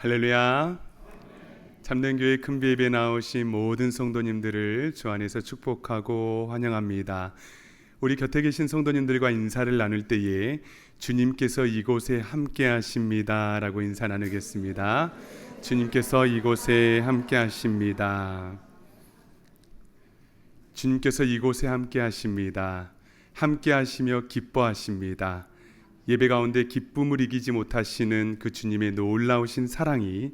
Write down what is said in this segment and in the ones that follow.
할렐루야. 참된교회 큰비예배에 나오신 모든 성도님들을 주 안에서 축복하고 환영합니다. 우리 곁에 계신 성도님들과 인사를 나눌 때에 주님께서 이곳에 함께 하십니다 라고 인사 나누겠습니다. 주님께서 이곳에 함께 하십니다. 주님께서 이곳에 함께 하십니다. 함께 하시며 기뻐하십니다. 예배 가운데 기쁨을 이기지 못하시는 그 주님의 놀라우신 사랑이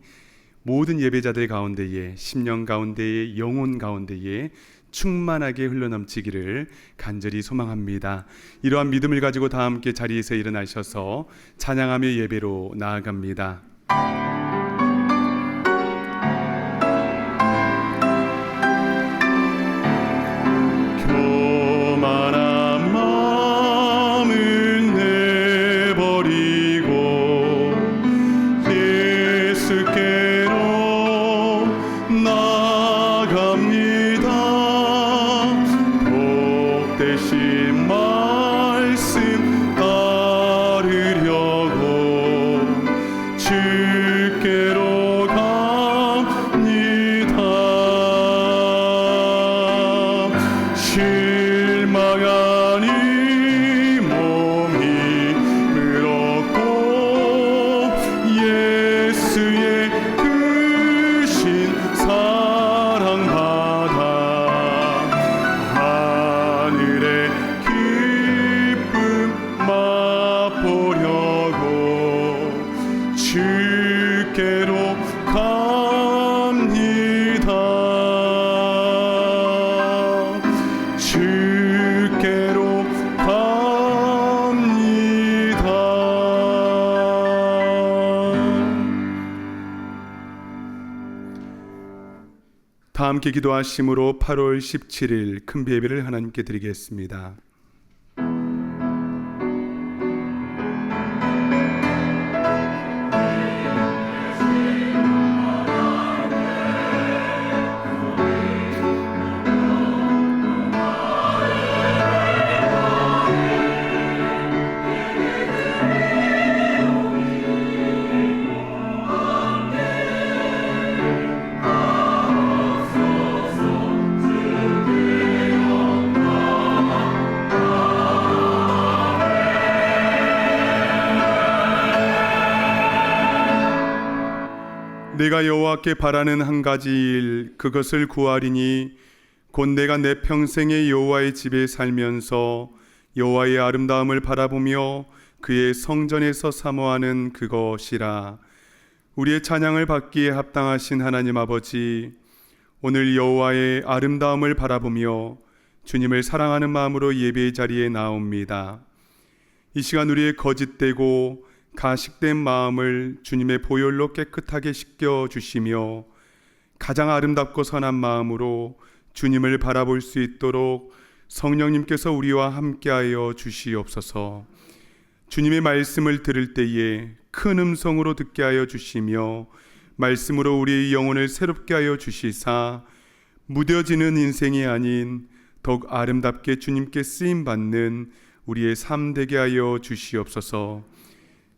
모든 예배자들 가운데에, 심령 가운데에, 영혼 가운데에 충만하게 흘러넘치기를 간절히 소망합니다. 이러한 믿음을 가지고 다 함께 자리에서 일어나셔서 찬양하며 예배로 나아갑니다. 다 함께 기도하심으로 8월 17일 큰비예배를 하나님께 드리겠습니다. 내가 여호와께 바라는 한 가지 일, 그것을 구하리니 곧 내가 내 평생에 여호와의 집에 살면서 여호와의 아름다움을 바라보며 그의 성전에서 사모하는 그것이라. 우리의 찬양을 받기에 합당하신 하나님 아버지, 오늘 여호와의 아름다움을 바라보며 주님을 사랑하는 마음으로 예배의 자리에 나옵니다. 이 시간 우리의 거짓되고 가식된 마음을 주님의 보혈로 깨끗하게 씻겨주시며 가장 아름답고 선한 마음으로 주님을 바라볼 수 있도록 성령님께서 우리와 함께하여 주시옵소서. 주님의 말씀을 들을 때에 큰 음성으로 듣게 하여 주시며 말씀으로 우리의 영혼을 새롭게 하여 주시사 무뎌지는 인생이 아닌 더욱 아름답게 주님께 쓰임받는 우리의 삶 되게 하여 주시옵소서.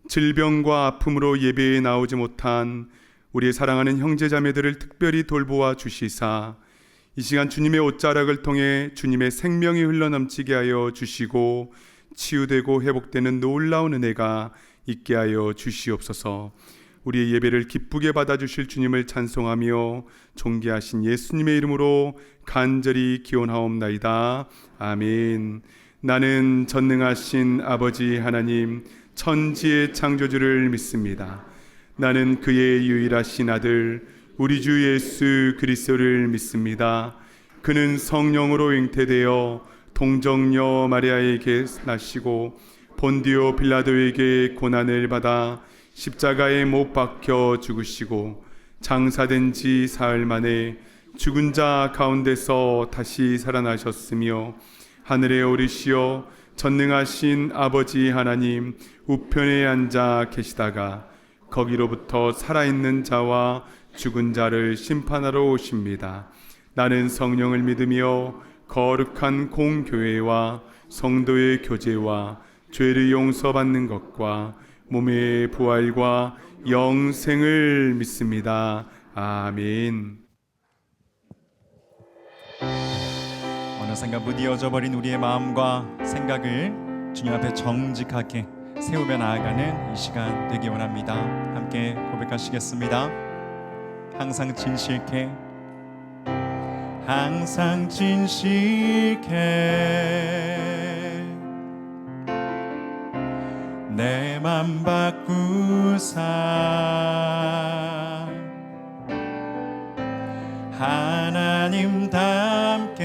질병과 아픔으로 예배에 나오지 못한 우리의 사랑하는 형제자매들을 특별히 돌보아 주시사 이 시간 주님의 옷자락을 통해 주님의 생명이 흘러넘치게 하여 주시고 치유되고 회복되는 놀라운 은혜가 있게 하여 주시옵소서. 우리의 예배를 기쁘게 받아주실 주님을 찬송하며 존귀하신 예수님의 이름으로 간절히 기원하옵나이다. 아멘. 나는 전능하신 아버지 하나님 천지의 창조주를 믿습니다. 나는 그의 유일하신 아들 우리 주 예수 그리스도를 믿습니다. 그는 성령으로 잉태되어 동정녀 마리아에게 나시고 본디오 빌라도에게 고난을 받아 십자가에 못 박혀 죽으시고 장사된 지 사흘 만에 죽은 자 가운데서 다시 살아나셨으며 하늘에 오르시어 전능하신 아버지 하나님 우편에 앉아 계시다가 거기로부터 살아있는 자와 죽은 자를 심판하러 오십니다. 나는 성령을 믿으며 거룩한 공교회와 성도의 교제와 죄를 용서받는 것과 몸의 부활과 영생을 믿습니다. 아멘. 어느샌가 무디어져 버린 우리의 마음과 생각을 주님 앞에 정직하게 세우며 나아가는 이 시간 되기 원합니다. 함께 고백하시겠습니다. 항상 진실케, 항상 진실케 내 맘 바꾸사 하나님 닮게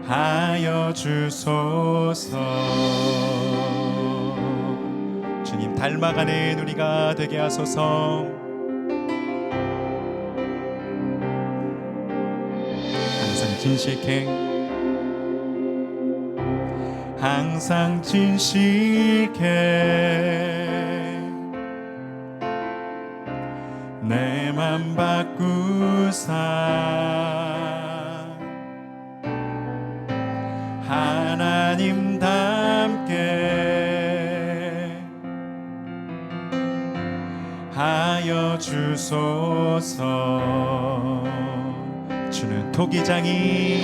하여 주소서. 주님 닮아가는 우리가 되게 하소서. 항상 진실케, 항상 진실케 내 맘 바꾸사 하나님 닮게 하여 주소서. 주는 토기장이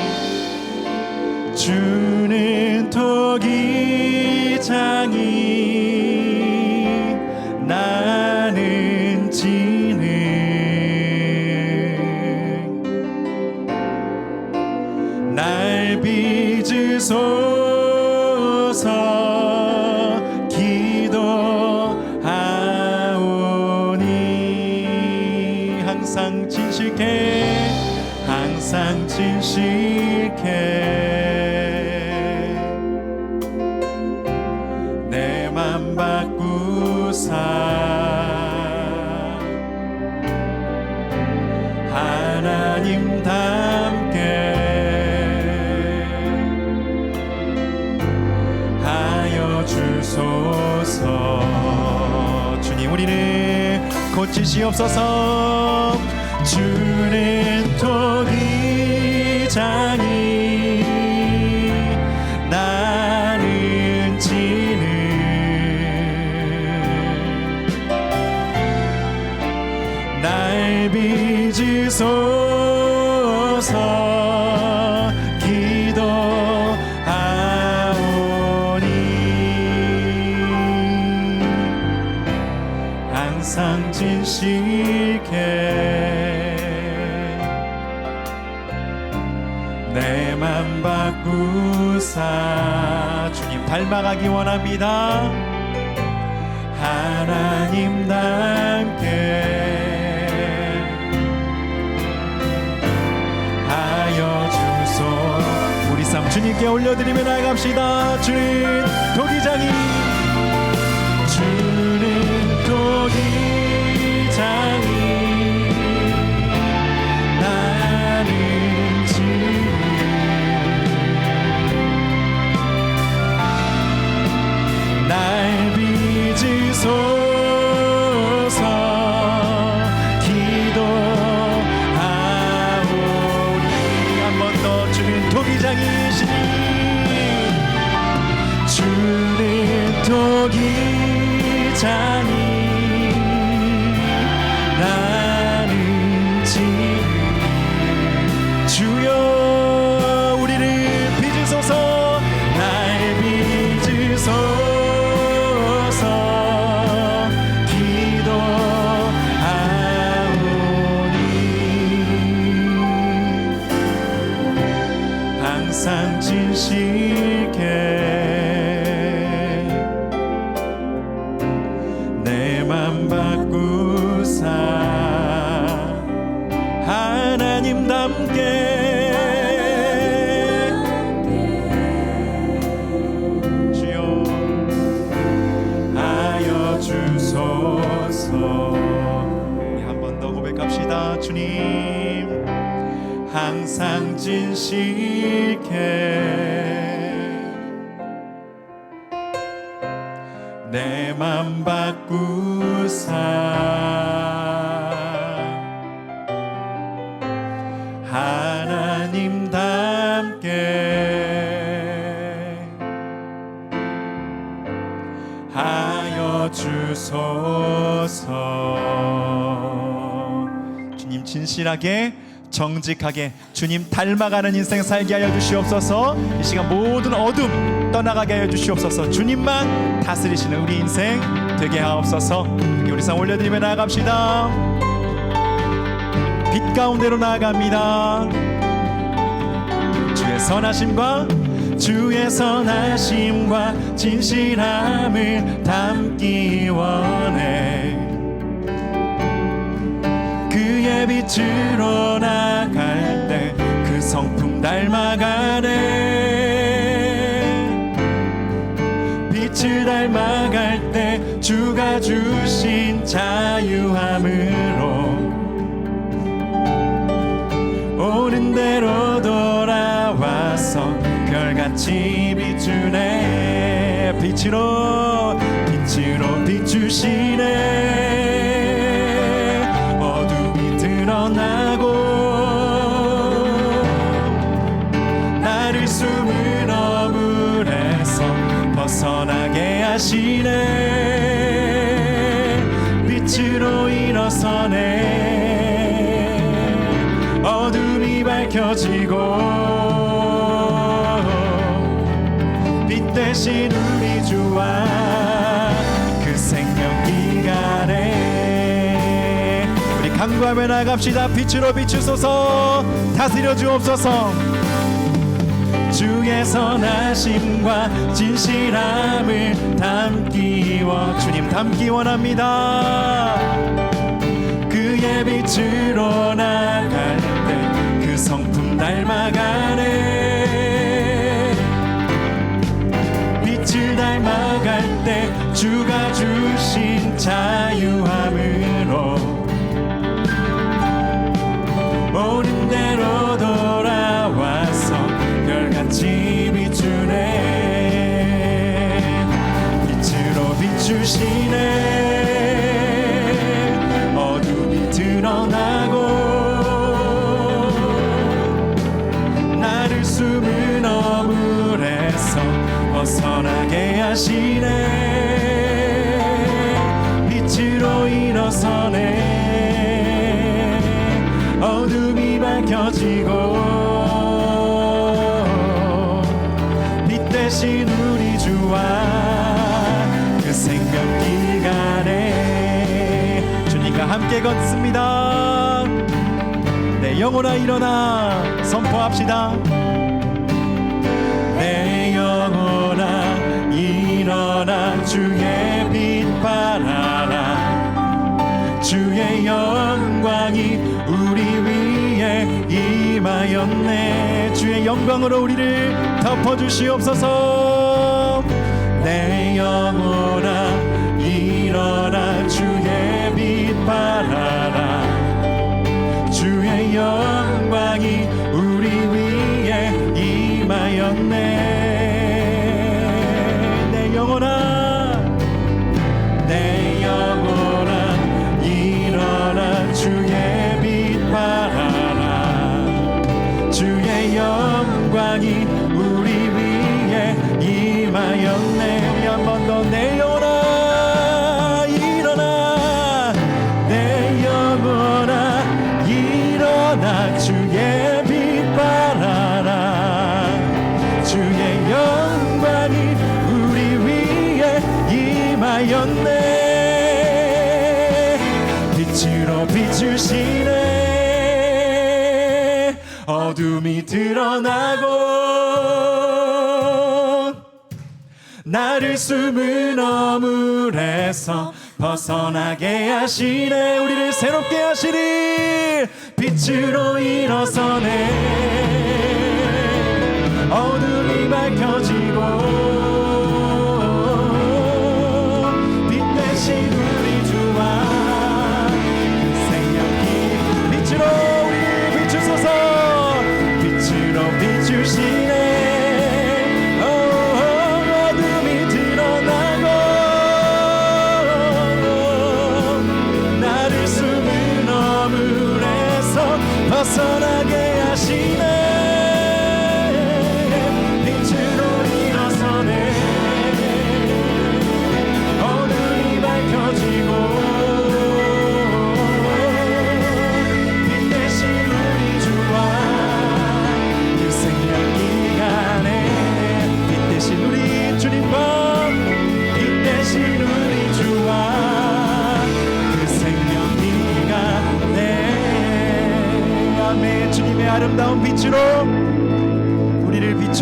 나는 지능 날 빚으소서. 기도하오니 항상 진실케, 항상 진실케 내 맘 바꾸사 하나님 닮게 하여 주소서. 주님 우리를 고치시옵소서. 주는 토기장이 나는 지능 날 빚으소서. 기도하오니 항상 진실케 내 맘 바꾸사. 주님 닮아가기 원합니다. 하나님 닮게 하여 주소. 우리 삶 주님께 올려드리며 나아갑시다. 주는 토기장이 나는 지금 날 빚으소서. 기도하오니 한 번 더. 주는 토기장이시니 주는 토기장이 나는 지금 주여 우리를 빚으소서. 날 빚으소서. 기도하오니 항상 진실케 내 맘 바꾸사 하나님 닮게 주여 하여 주소서. 우리 한 번 더 고백합시다. 주님 항상 진실케 내 맘 바꾸사 하나님 닮게 주소서. 주님 진실하게 정직하게 주님 닮아가는 인생 살게 하여 주시옵소서. 이 시간 모든 어둠 떠나가게 하여 주시옵소서. 주님만 다스리시는 우리 인생 되게 하옵소서. 우리 상 올려드리며 나아갑시다. 빛 가운데로 나아갑니다. 주의 선하심과 진실함을 담기 원해. 그의 빛으로 나갈 때 그 성품 닮아가네. 빛을 닮아갈 때 주가 주신 자유함으로 옳은 대로 돌아와서 별같이 비추네. 빛으로 비추시네. 어둠이 드러나고 나를 숨은 어물에서 벗어나게 하시네. 빛으로 일어서네. 어둠이 밝혀지고 빛 대신 우리 주와 그 생명 기간에 우리 간구하며 나갑시다. 빛으로 비추소서. 다스려 주옵소서. 주의 선하심과 진실함을 주님 담기 원합니다. 그의 빛으로 나갈 때 그 성품 닮아가네. 빛을 닮아갈 때 주가 주신 자유함으로 옳은 대로 돌아와서 별같이 비추네. 빛으로 비추시네. 어둠이 드러나고 나를 숨은 어물에서 벗어나게 하시네. 빛으로 일어서네. 어둠이 밝혀지고 빛 대신 우리 주와 그 생명 기간에 주님과 함께 걷습니다. 내 영혼아 일어나 선포합시다. 내 영혼아 일어나 주의 빛 발하라. 주의 영광이 우리 위에 임하였네. 주의 영광으로 우리를 덮어주시옵소서. 내 영혼아 일어나 주의 빛 발하라. 주의 영광이 우리 위에 임하였네. 내 영혼아 일어나 주의 빛 발하라. 주의 영광이 우리 위에 임하였네. 우리 한 번 더. 내 영혼아 일어나. 내 영혼아 일어나 주의 빛 발하라. 주의 영광이 우리 위에 임하였네. 빛으로 비추시네. 어둠이 드러나고 나를 숨은 어물에서 벗어나게 하시네. 우리를 새롭게 하시리. 빛으로 일어서네. 어둠이 밝혀지고 빛 대신 우리 주와 생명이 빛으로 우리 비추소서. 빛으로 비추시네. 어둠이 드러나고 나를 숨은 어물에서 벗어나게 하시네. 빛으로 일어서네.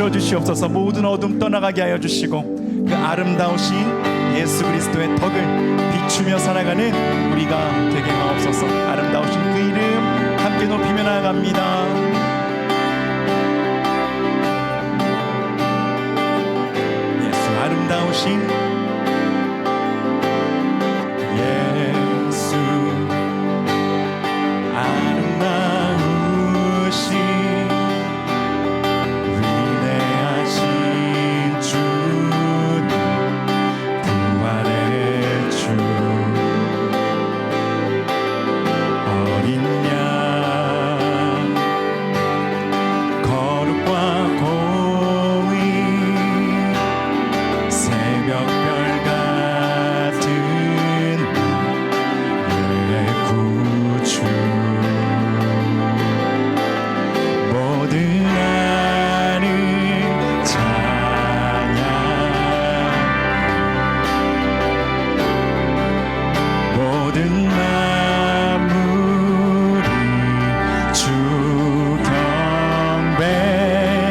비추어 주시옵소서. 모든 어둠 떠나가게 하여 주시고 그 아름다우신 예수 그리스도의 덕을 비추며 살아가는 우리가 되게 하옵소서. 아름다우신 그 이름 함께 높이며 나아갑니다. 예수 아름다우신 예수 아름다우신 위대하신 주님 부활의 주 어린 양 거룩과 공의 새벽별 같은 내 구주 모든 하늘 찬양 모든 만물이 주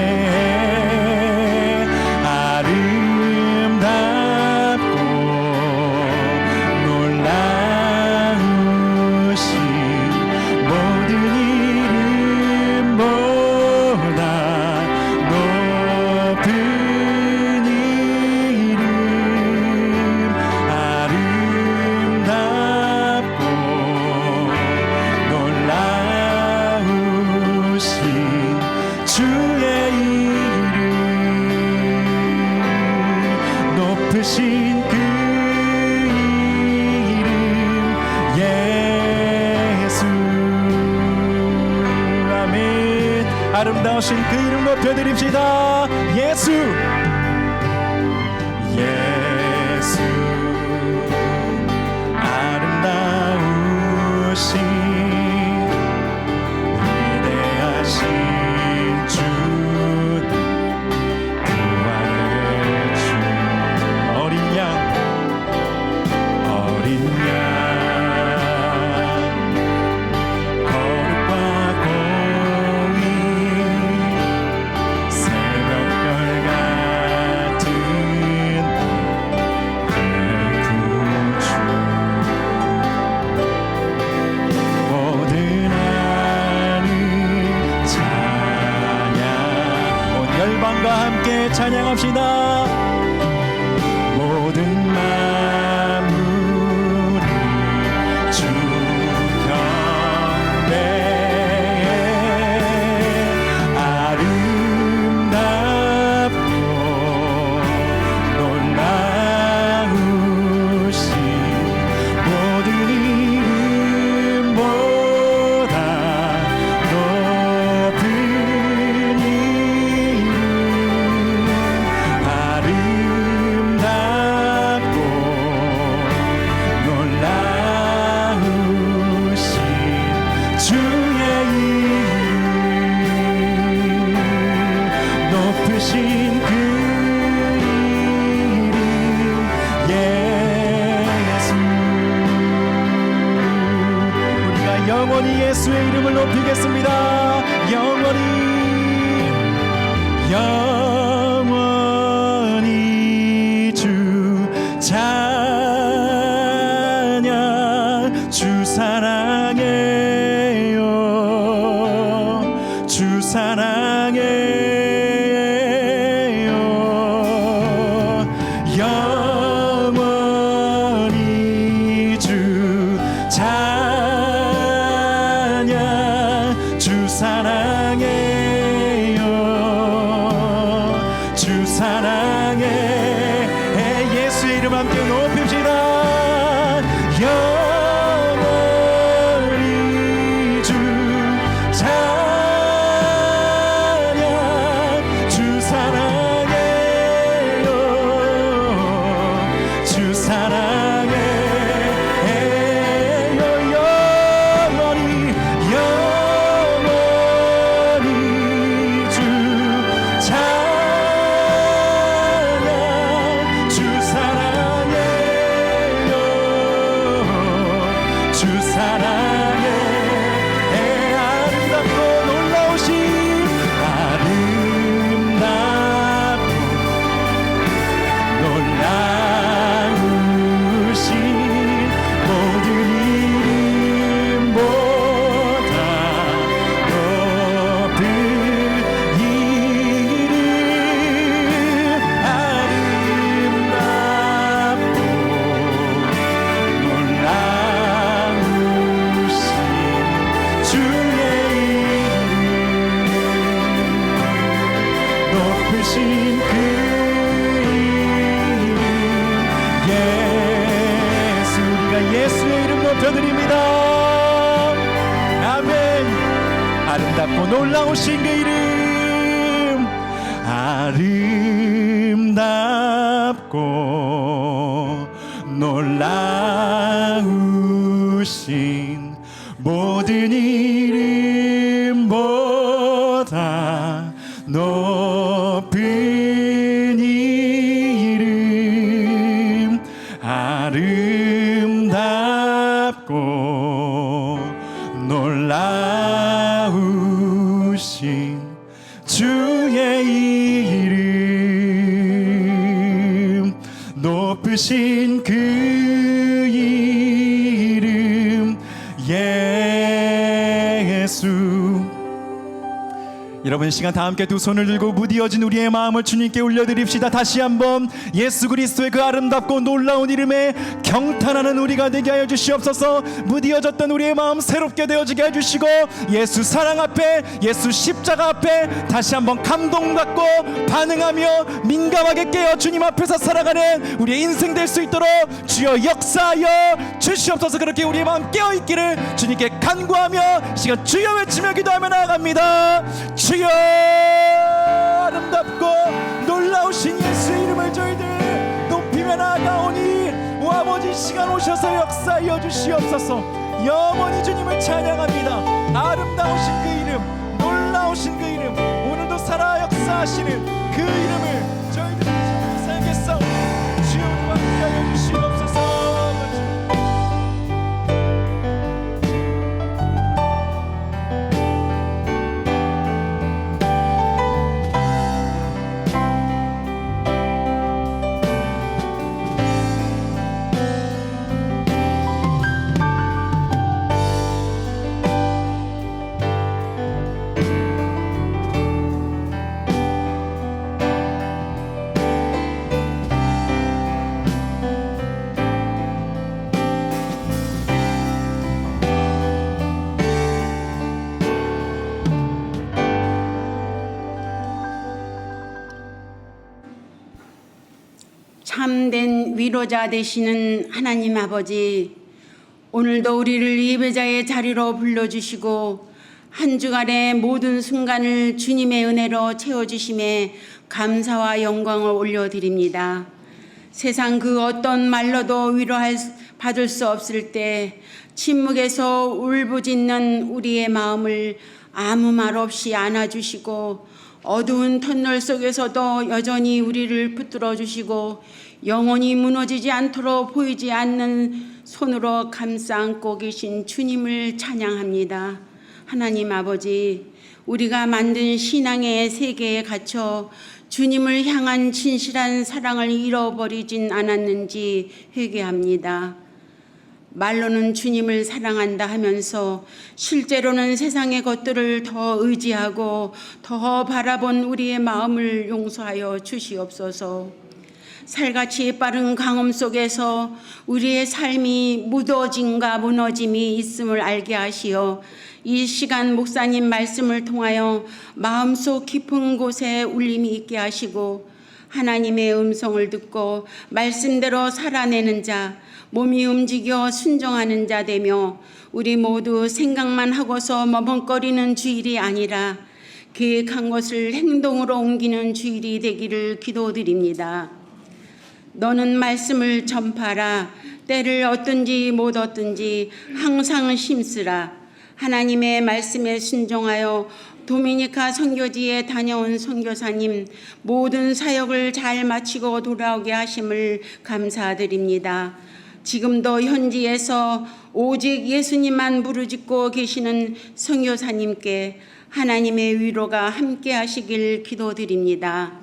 경배해 아름답고 놀라우신 모든 이름보다 높은 이름 아름답고 놀라우신 주의 이름 높으신 그 이름 예수 아멘. 아름다우신 그 이름 높여드립시다. 예수 예수 아름다우신 위대하신 주님 부활의 주 어린 양 거룩과 공의 새벽별 같은 내 구주 모든 하늘 찬양 온 열방과 함께 찬양합시다. 모든 만물이 주 경배해 아름답고 놀라우신 모든 이름보다 높은 이름 아름답고 놀라우신 주의 이름 높으신 그 이름 예수 우리가 영원히 예수의 이름을 높이겠습니다. 영원히 주 찬양 주 사랑해요 주 사랑해요 영원히 주 찬양 주 사랑해요 주 사랑해 예수의 이름 함께 높입시다. 영원히 주 찬양 주 사랑해요 주 사랑해요 영원히 주 찬양 주 사랑해요 그 이름 예수, 우리가 예수의 이름 높여드립니다. 아멘. 아름답고 놀라우신 그 이름, 아름답고 놀라우신 모든 이름보다 높은 이름, 아름답고 놀라우신 주의 이름, 높으신 그 이름 예수. 여러분, 이 시간 다 함께 두 손을 들고 무디어진 우리의 마음을 주님께 올려드립시다. 다시 한번 예수 그리스도의 그 아름답고 놀라운 이름에 경탄하는 우리가 되게 하여 주시옵소서. 무디어졌던 우리의 마음 새롭게 되어지게 해주시고, 예수 사랑 앞에, 예수 십자가 앞에 다시 한번 감동받고 반응하며 민감하게 깨어 주님 앞에서 살아가는 우리의 인생 될 수 있도록 주여 역사하여 주시옵소서. 그렇게 우리의 마음 깨어있기를 주님께 간구하며 이 시간 주여 외치며 기도하며 나아갑니다. 주여, 아름답고 놀라우신 예수의 이름을 저희들 높이며 나아가오니 오 아버지, 시간 오셔서 역사하여 주시옵소서. 영원히 주님을 찬양합니다. 아름다우신 그 이름, 놀라우신 그 이름, 오늘도 살아 역사하시는 그 이름을 저희들 살겠사오니 주여 우리와 함께하여 주시옵소서. 참된 위로자 되시는 하나님 아버지, 오늘도 우리를 예배자의 자리로 불러주시고 한 주간의 모든 순간을 주님의 은혜로 채워주심에 감사와 영광을 올려드립니다. 세상 그 어떤 말로도 받을 수 없을 때 침묵에서 울부짖는 우리의 마음을 아무 말 없이 안아주시고 어두운 터널 속에서도 여전히 우리를 붙들어 주시고 영원히 무너지지 않도록 보이지 않는 손으로 감싸 안고 계신 주님을 찬양합니다. 하나님 아버지, 우리가 만든 신앙의 세계에 갇혀 주님을 향한 진실한 사랑을 잃어버리진 않았는지 회개합니다. 말로는 주님을 사랑한다 하면서 실제로는 세상의 것들을 더 의지하고 더 바라본 우리의 마음을 용서하여 주시옵소서. 살같이 빠른 강음 속에서 우리의 삶이 무뎌짐과 무너짐이 있음을 알게 하시어 이 시간 목사님 말씀을 통하여 마음속 깊은 곳에 울림이 있게 하시고 하나님의 음성을 듣고 말씀대로 살아내는 자, 몸이 움직여 순종하는 자 되며 우리 모두 생각만 하고서 머뭇거리는 주일이 아니라 계획한 것을 행동으로 옮기는 주일이 되기를 기도드립니다. 너는 말씀을 전파라. 때를 얻든지 못 얻든지 항상 힘쓰라. 하나님의 말씀에 순종하여 도미니카 선교지에 다녀온 선교사님 모든 사역을 잘 마치고 돌아오게 하심을 감사드립니다. 지금도 현지에서 오직 예수님만 부르짖고 계시는 선교사님께 하나님의 위로가 함께 하시길 기도드립니다.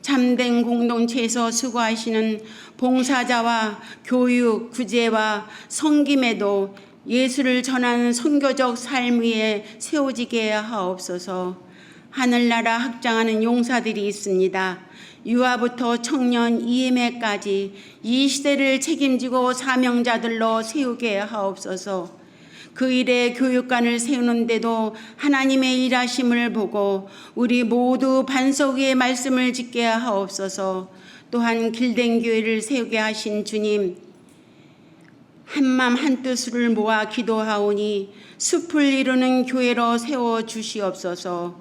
참된 공동체에서 수고하시는 봉사자와 교육, 구제와 섬김에도 예수를 전하는 선교적 삶 위에 세워지게 하옵소서. 하늘나라 확장하는 용사들이 있습니다. 유아부터 청년 이엠에까지 이 시대를 책임지고 사명자들로 세우게 하옵소서. 그 일에 교육관을 세우는데도 하나님의 일하심을 보고 우리 모두 반석 위에 말씀을 짓게 하옵소서. 또한 길된 교회를 세우게 하신 주님, 한맘 한뜻을 모아 기도하오니 숲을 이루는 교회로 세워 주시옵소서.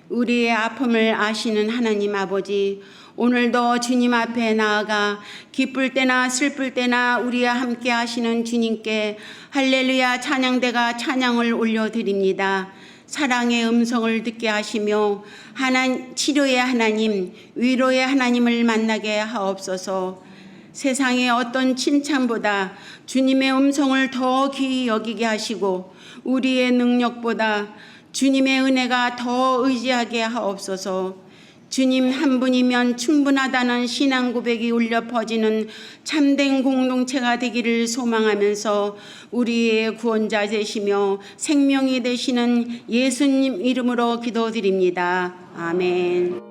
우리의 아픔을 아시는 하나님 아버지, 오늘도 주님 앞에 나아가 기쁠 때나 슬플 때나 우리와 함께 하시는 주님께 할렐루야 찬양대가 찬양을 올려드립니다. 사랑의 음성을 듣게 하시며 치료의 하나님, 위로의 하나님을 만나게 하옵소서. 세상의 어떤 칭찬보다 주님의 음성을 더 귀히 여기게 하시고 우리의 능력보다 주님의 은혜가 더 의지하게 하옵소서. 주님 한 분이면 충분하다는 신앙 고백이 울려 퍼지는 참된 공동체가 되기를 소망하면서 우리의 구원자 되시며 생명이 되시는 예수님 이름으로 기도드립니다. 아멘.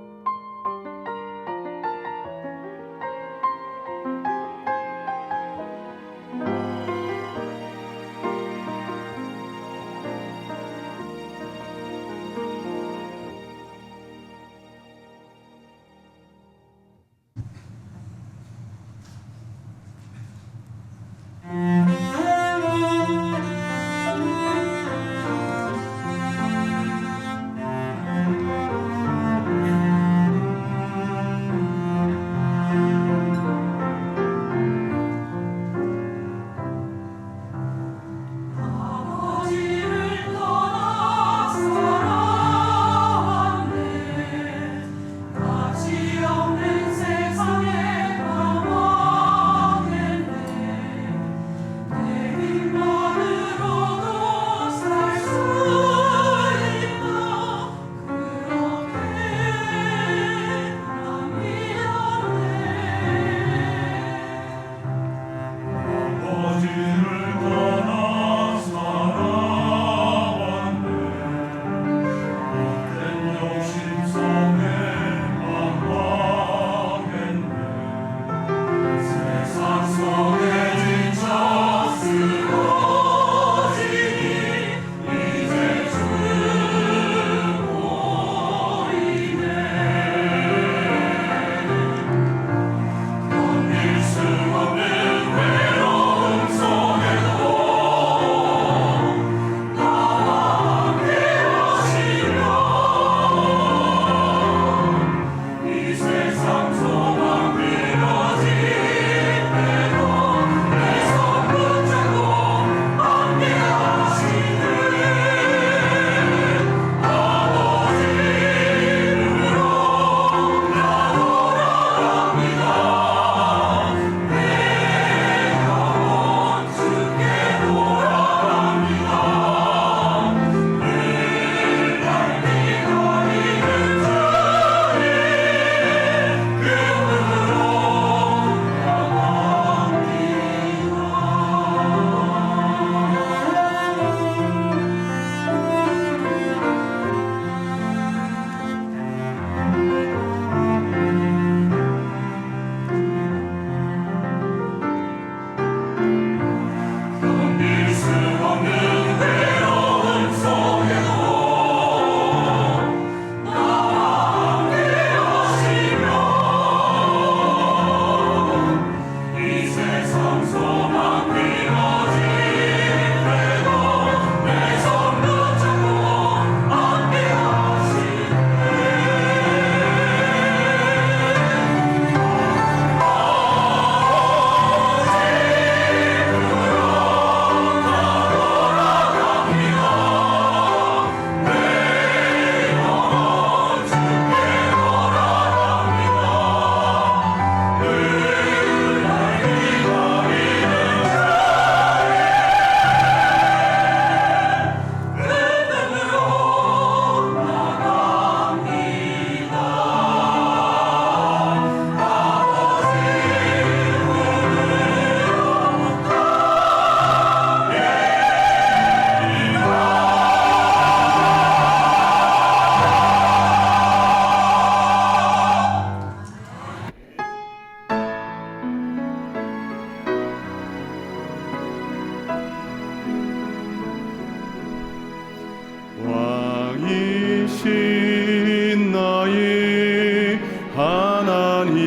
하나님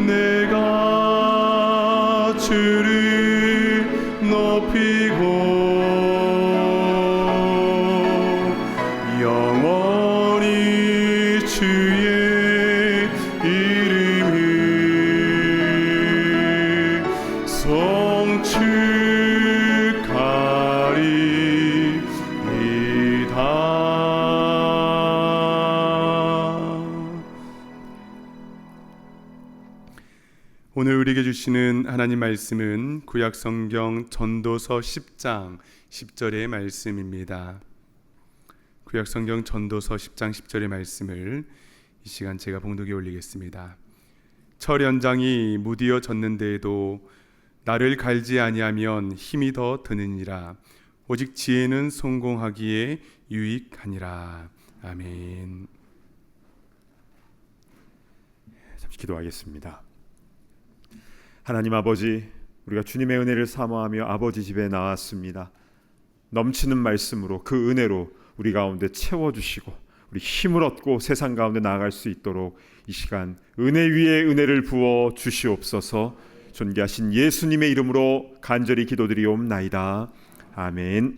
내가 주를 높이고 영원히 주의 이름을 송축하리이다. 오늘 우리에게 주시는 하나님 말씀은 구약성경 전도서 10장 10절의 말씀입니다. 구약성경 전도서 10장 10절의 말씀을 이 시간 제가 봉독에 올리겠습니다. 철 연장이 무디어 졌는데도 나를 갈지 아니하면 힘이 더 드느니라. 오직 지혜는 성공하기에 유익하니라. 아멘. 잠시 기도하겠습니다. 하나님 아버지, 우리가 주님의 은혜를 사모하며 아버지 집에 나왔습니다. 넘치는 말씀으로 그 은혜로 우리 가운데 채워주시고 우리 힘을 얻고 세상 가운데 나아갈 수 있도록 이 시간 은혜 위에 은혜를 부어 주시옵소서. 존귀하신 예수님의 이름으로 간절히 기도드리옵나이다. 아멘.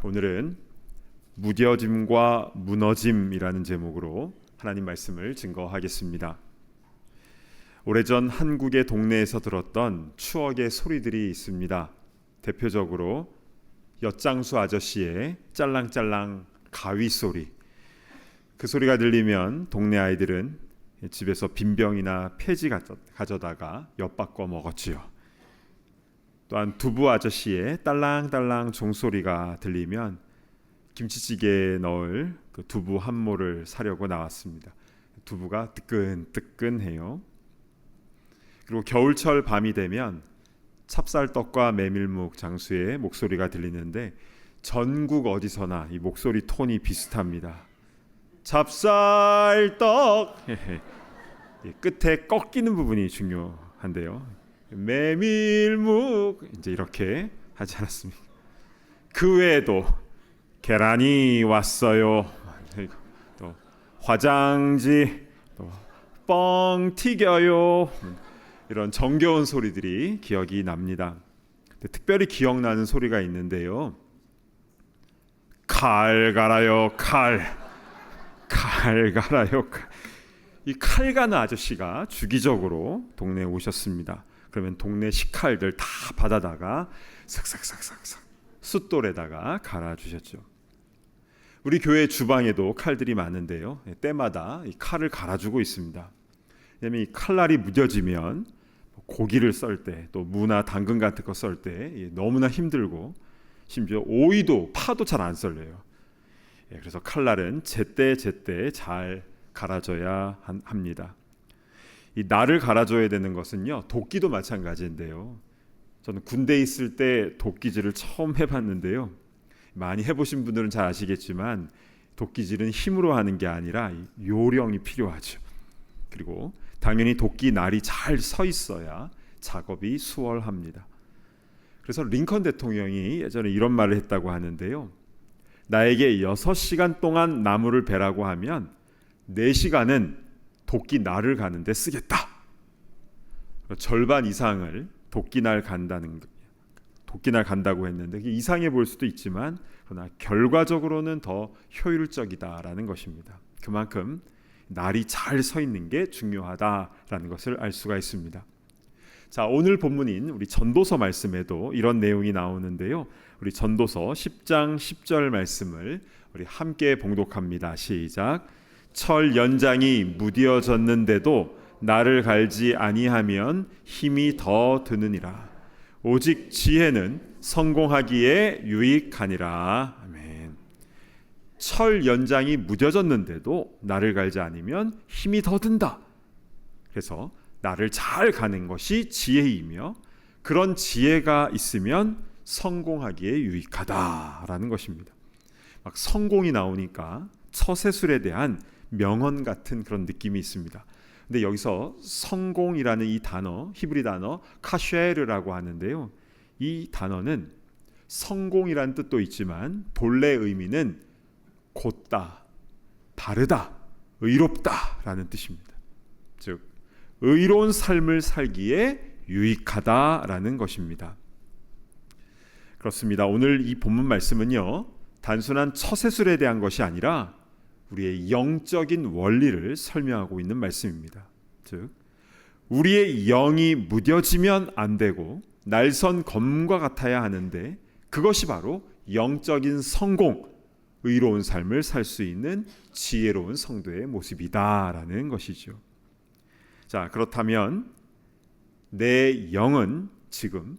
오늘은 무뎌짐과 무너짐이라는 제목으로 하나님 말씀을 증거하겠습니다. 오래전 한국의 동네에서 들었던 추억의 소리들이 있습니다. 대표적으로 엿장수 아저씨의 짤랑짤랑 가위 소리. 그 소리가 들리면 동네 아이들은 집에서 빈병이나 폐지 가져다가 엿바꿔 먹었지요. 또한 두부 아저씨의 딸랑딸랑 종소리가 들리면 김치찌개에 넣을 그 두부 한 모를 사려고 나왔습니다. 두부가 뜨끈뜨끈해요. 그리고 겨울철 밤이 되면 찹쌀떡과 메밀묵 장수의 목소리가 들리는데 전국 어디서나 이 목소리 톤이 비슷합니다. 찹쌀떡 끝에 꺾이는 부분이 중요한데요. 메밀묵 이제 이렇게 하지 않았습니까? 그 외에도 계란이 왔어요. 또 화장지, 또 뻥 튀겨요. 이런 정겨운 소리들이 기억이 납니다. 특별히 기억나는 소리가 있는데요. 칼 갈아요, 칼 갈아요. 이 칼 가는 아저씨가 주기적으로 동네에 오셨습니다. 그러면 동네 식칼들 다 받아다가 삭삭삭삭삭 숫돌에다가 갈아주셨죠. 우리 교회 주방에도 칼들이 많은데요. 때마다 이 칼을 갈아주고 있습니다. 왜냐하면 이 칼날이 무뎌지면 고기를 썰 때, 또 무나 당근 같은 거 썰 때 너무나 힘들고 심지어 오이도 파도 잘 안 썰려요. 그래서 칼날은 제때 잘 갈아줘야 합니다. 이 날을 갈아줘야 되는 것은요, 도끼도 마찬가지인데요. 저는 군대에 있을 때 도끼질을 처음 해봤는데요. 많이 해보신 분들은 잘 아시겠지만 도끼질은 힘으로 하는 게 아니라 요령이 필요하죠. 그리고 당연히 도끼 날이 잘 서 있어야 작업이 수월합니다. 그래서 링컨 대통령이 예전에 이런 말을 했다고 하는데요. 나에게 6시간 동안 나무를 베라고 하면 4시간은 도끼 날을 가는데 쓰겠다. 절반 이상을 도끼 날 간다고 했는데 이상해 보일 수도 있지만 그러나 결과적으로는 더 효율적이다라는 것입니다. 그만큼 날이 잘 서 있는 게 중요하다라는 것을 알 수가 있습니다. 자, 오늘 본문인 우리 전도서 말씀에도 이런 내용이 나오는데요. 우리 전도서 10장 10절 말씀을 우리 함께 봉독합니다. 시작. 철 연장이 무디어졌는데도 나를 갈지 아니하면 힘이 더 드느니라. 오직 지혜는 성공하기에 유익하니라. 아멘. 철 연장이 무뎌졌는데도 나를 갈지 않으면 힘이 더 든다. 그래서 나를 잘 가는 것이 지혜이며 그런 지혜가 있으면 성공하기에 유익하다라는 것입니다. 막 성공이 나오니까 처세술에 대한 명언 같은 그런 느낌이 있습니다. 근데 여기서 성공이라는 이 단어, 히브리 단어 카쉐르라고 하는데요. 이 단어는 성공이라는 뜻도 있지만 본래 의미는 곧다, 바르다, 의롭다라는 뜻입니다. 즉 의로운 삶을 살기에 유익하다라는 것입니다. 그렇습니다. 오늘 이 본문 말씀은요, 단순한 처세술에 대한 것이 아니라 우리의 영적인 원리를 설명하고 있는 말씀입니다. 즉 우리의 영이 무뎌지면 안 되고 날선 검과 같아야 하는데, 그것이 바로 영적인 성공, 의로운 삶을 살 수 있는 지혜로운 성도의 모습이다라는 것이죠. 자, 그렇다면 내 영은 지금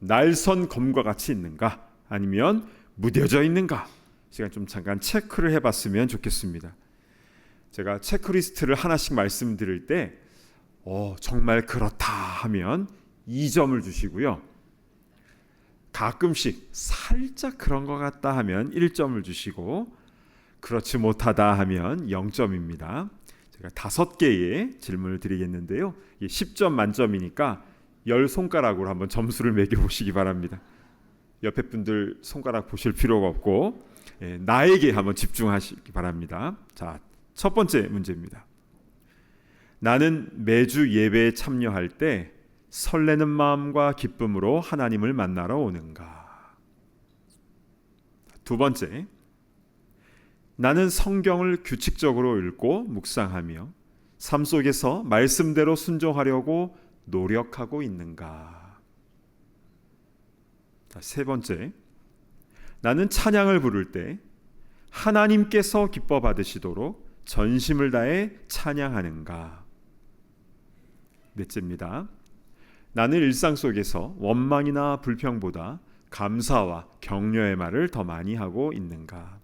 날선 검과 같이 있는가, 아니면 무뎌져 있는가? 제가 좀 잠깐 체크를 해봤으면 좋겠습니다. 제가 체크리스트를 하나씩 말씀드릴 때 정말 그렇다 하면 2점을 주시고요, 가끔씩 살짝 그런 것 같다 하면 1점을 주시고, 그렇지 못하다 하면 0점입니다. 제가 5개의 질문을 드리겠는데요, 10점 만점이니까 10손가락으로 한번 점수를 매겨보시기 바랍니다. 옆에 분들 손가락 보실 필요가 없고 나에게 한번 집중하시기 바랍니다. 자, 첫 번째 문제입니다. 나는 매주 예배에 참여할 때 설레는 마음과 기쁨으로 하나님을 만나러 오는가? 두 번째, 나는 성경을 규칙적으로 읽고 묵상하며 삶 속에서 말씀대로 순종하려고 노력하고 있는가? 세 번째, 나는 찬양을 부를 때 하나님께서 기뻐 받으시도록 전심을 다해 찬양하는가? 넷째입니다. 나는 일상 속에서 원망이나 불평보다 감사와 격려의 말을 더 많이 하고 있는가?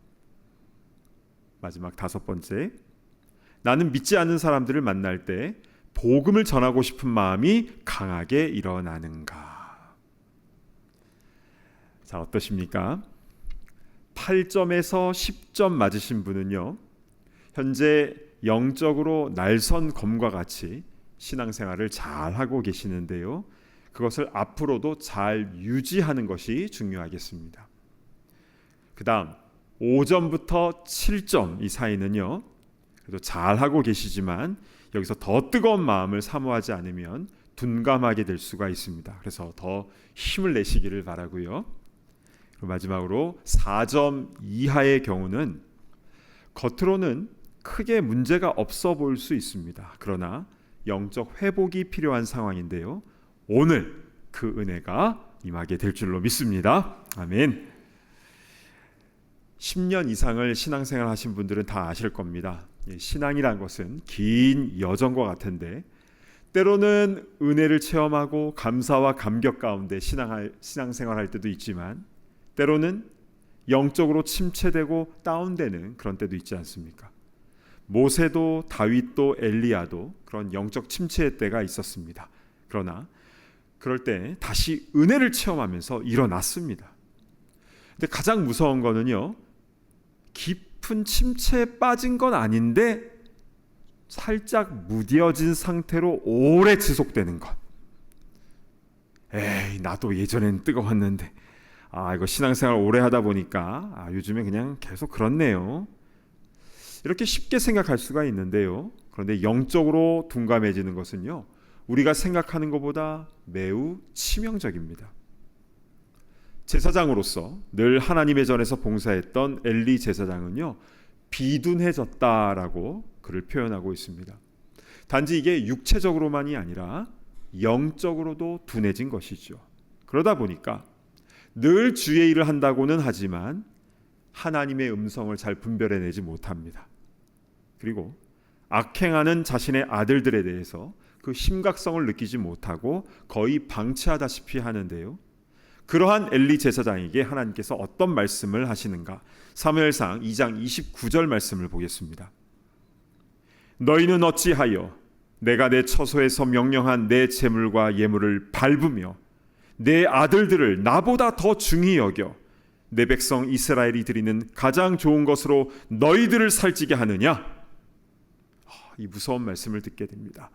마지막 5번째, 나는 믿지 않는 사람들을 만날 때 복음을 전하고 싶은 마음이 강하게 일어나는가? 자, 어떠십니까? 8점에서 10점 맞으신 분은요, 현재 영적으로 날선 검과 같이 신앙생활을 잘 하고 계시는데요, 그것을 앞으로도 잘 유지하는 것이 중요하겠습니다. 그 다음 5점부터 7점 이 사이는요, 그래도 잘 하고 계시지만 여기서 더 뜨거운 마음을 사모하지 않으면 둔감하게 될 수가 있습니다. 그래서 더 힘을 내시기를 바라고요. 그리고 마지막으로 4점 이하의 경우는 겉으로는 크게 문제가 없어 보일 수 있습니다. 그러나 영적 회복이 필요한 상황인데요, 오늘 그 은혜가 임하게 될 줄로 믿습니다. 아멘. 10년 이상을 신앙생활 하신 분들은 다 아실 겁니다. 신앙이란 것은 긴 여정과 같은데, 때로는 은혜를 체험하고 감사와 감격 가운데 신앙생활 할 때도 있지만, 때로는 영적으로 침체되고 다운되는 그런 때도 있지 않습니까? 모세도 다윗도 엘리야도 그런 영적 침체의 때가 있었습니다. 그러나 그럴 때 다시 은혜를 체험하면서 일어났습니다. 근데 가장 무서운 거는요, 깊은 침체에 빠진 건 아닌데 살짝 무뎌진 상태로 오래 지속되는 것. 에이, 나도 예전엔 뜨거웠는데 이거 신앙생활 오래 하다 보니까 요즘에 그냥 계속 그렇네요. 이렇게 쉽게 생각할 수가 있는데요, 그런데 영적으로 둔감해지는 것은요, 우리가 생각하는 것보다 매우 치명적입니다. 제사장으로서 늘 하나님의 전에서 봉사했던 엘리 제사장은요, 비둔해졌다라고 그를 표현하고 있습니다. 단지 이게 육체적으로만이 아니라 영적으로도 둔해진 것이죠. 그러다 보니까 늘 주의 일을 한다고는 하지만 하나님의 음성을 잘 분별해내지 못합니다. 그리고 악행하는 자신의 아들들에 대해서 그 심각성을 느끼지 못하고 거의 방치하다시피 하는데요, 그러한 엘리 제사장에게 하나님께서 어떤 말씀을 하시는가? 사무엘상 2장 29절 말씀을 보겠습니다. 너희는 어찌하여 내가 내 처소에서 명령한 내 제물과 예물을 밟으며 내 아들들을 나보다 더 중히 여겨 내 백성 이스라엘이 드리는 가장 좋은 것으로 너희들을 살찌게 하느냐? 이 무서운 말씀을 듣게 됩니다.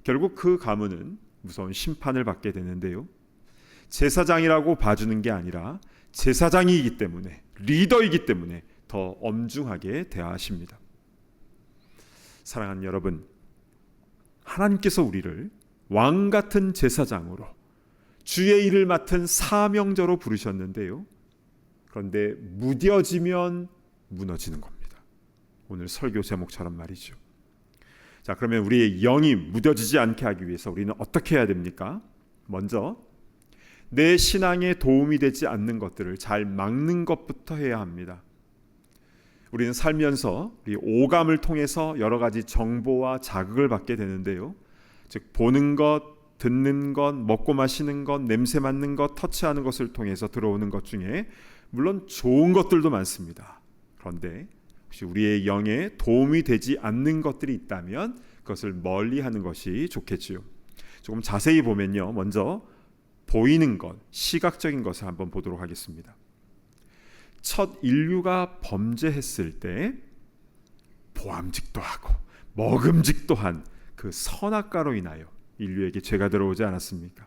결국 그 가문은 무서운 심판을 받게 되는데요, 제사장이라고 봐주는 게 아니라 제사장이기 때문에, 리더이기 때문에 더 더 엄중하게 대하십니다. 사랑하는 여러분, 하나님께서 우리를 왕 같은 제사장으로 주의 일을 맡은 사명자로 부르셨는데요. 그런데 무뎌지면 무너지는 겁니다. 오늘 설교 제목처럼 말이죠. 자, 그러면 우리의 영이 무뎌지지 않게 하기 위해서 우리는 어떻게 해야 됩니까? 먼저 내 신앙에 도움이 되지 않는 것들을 잘 막는 것부터 해야 합니다. 우리는 살면서 이 오감을 통해서 여러 가지 정보와 자극을 받게 되는데요. 즉 보는 것, 듣는 것, 먹고 마시는 것, 냄새 맡는 것, 터치하는 것을 통해서 들어오는 것 중에 물론 좋은 것들도 많습니다. 그런데 혹시 우리의 영에 도움이 되지 않는 것들이 있다면 그것을 멀리하는 것이 좋겠지요. 조금 자세히 보면요. 먼저 보이는 것, 시각적인 것을 한번 보도록 하겠습니다. 첫 인류가 범죄했을 때 보암직도 하고 먹음직도 한 그 선악과로 인하여 인류에게 죄가 들어오지 않았습니까?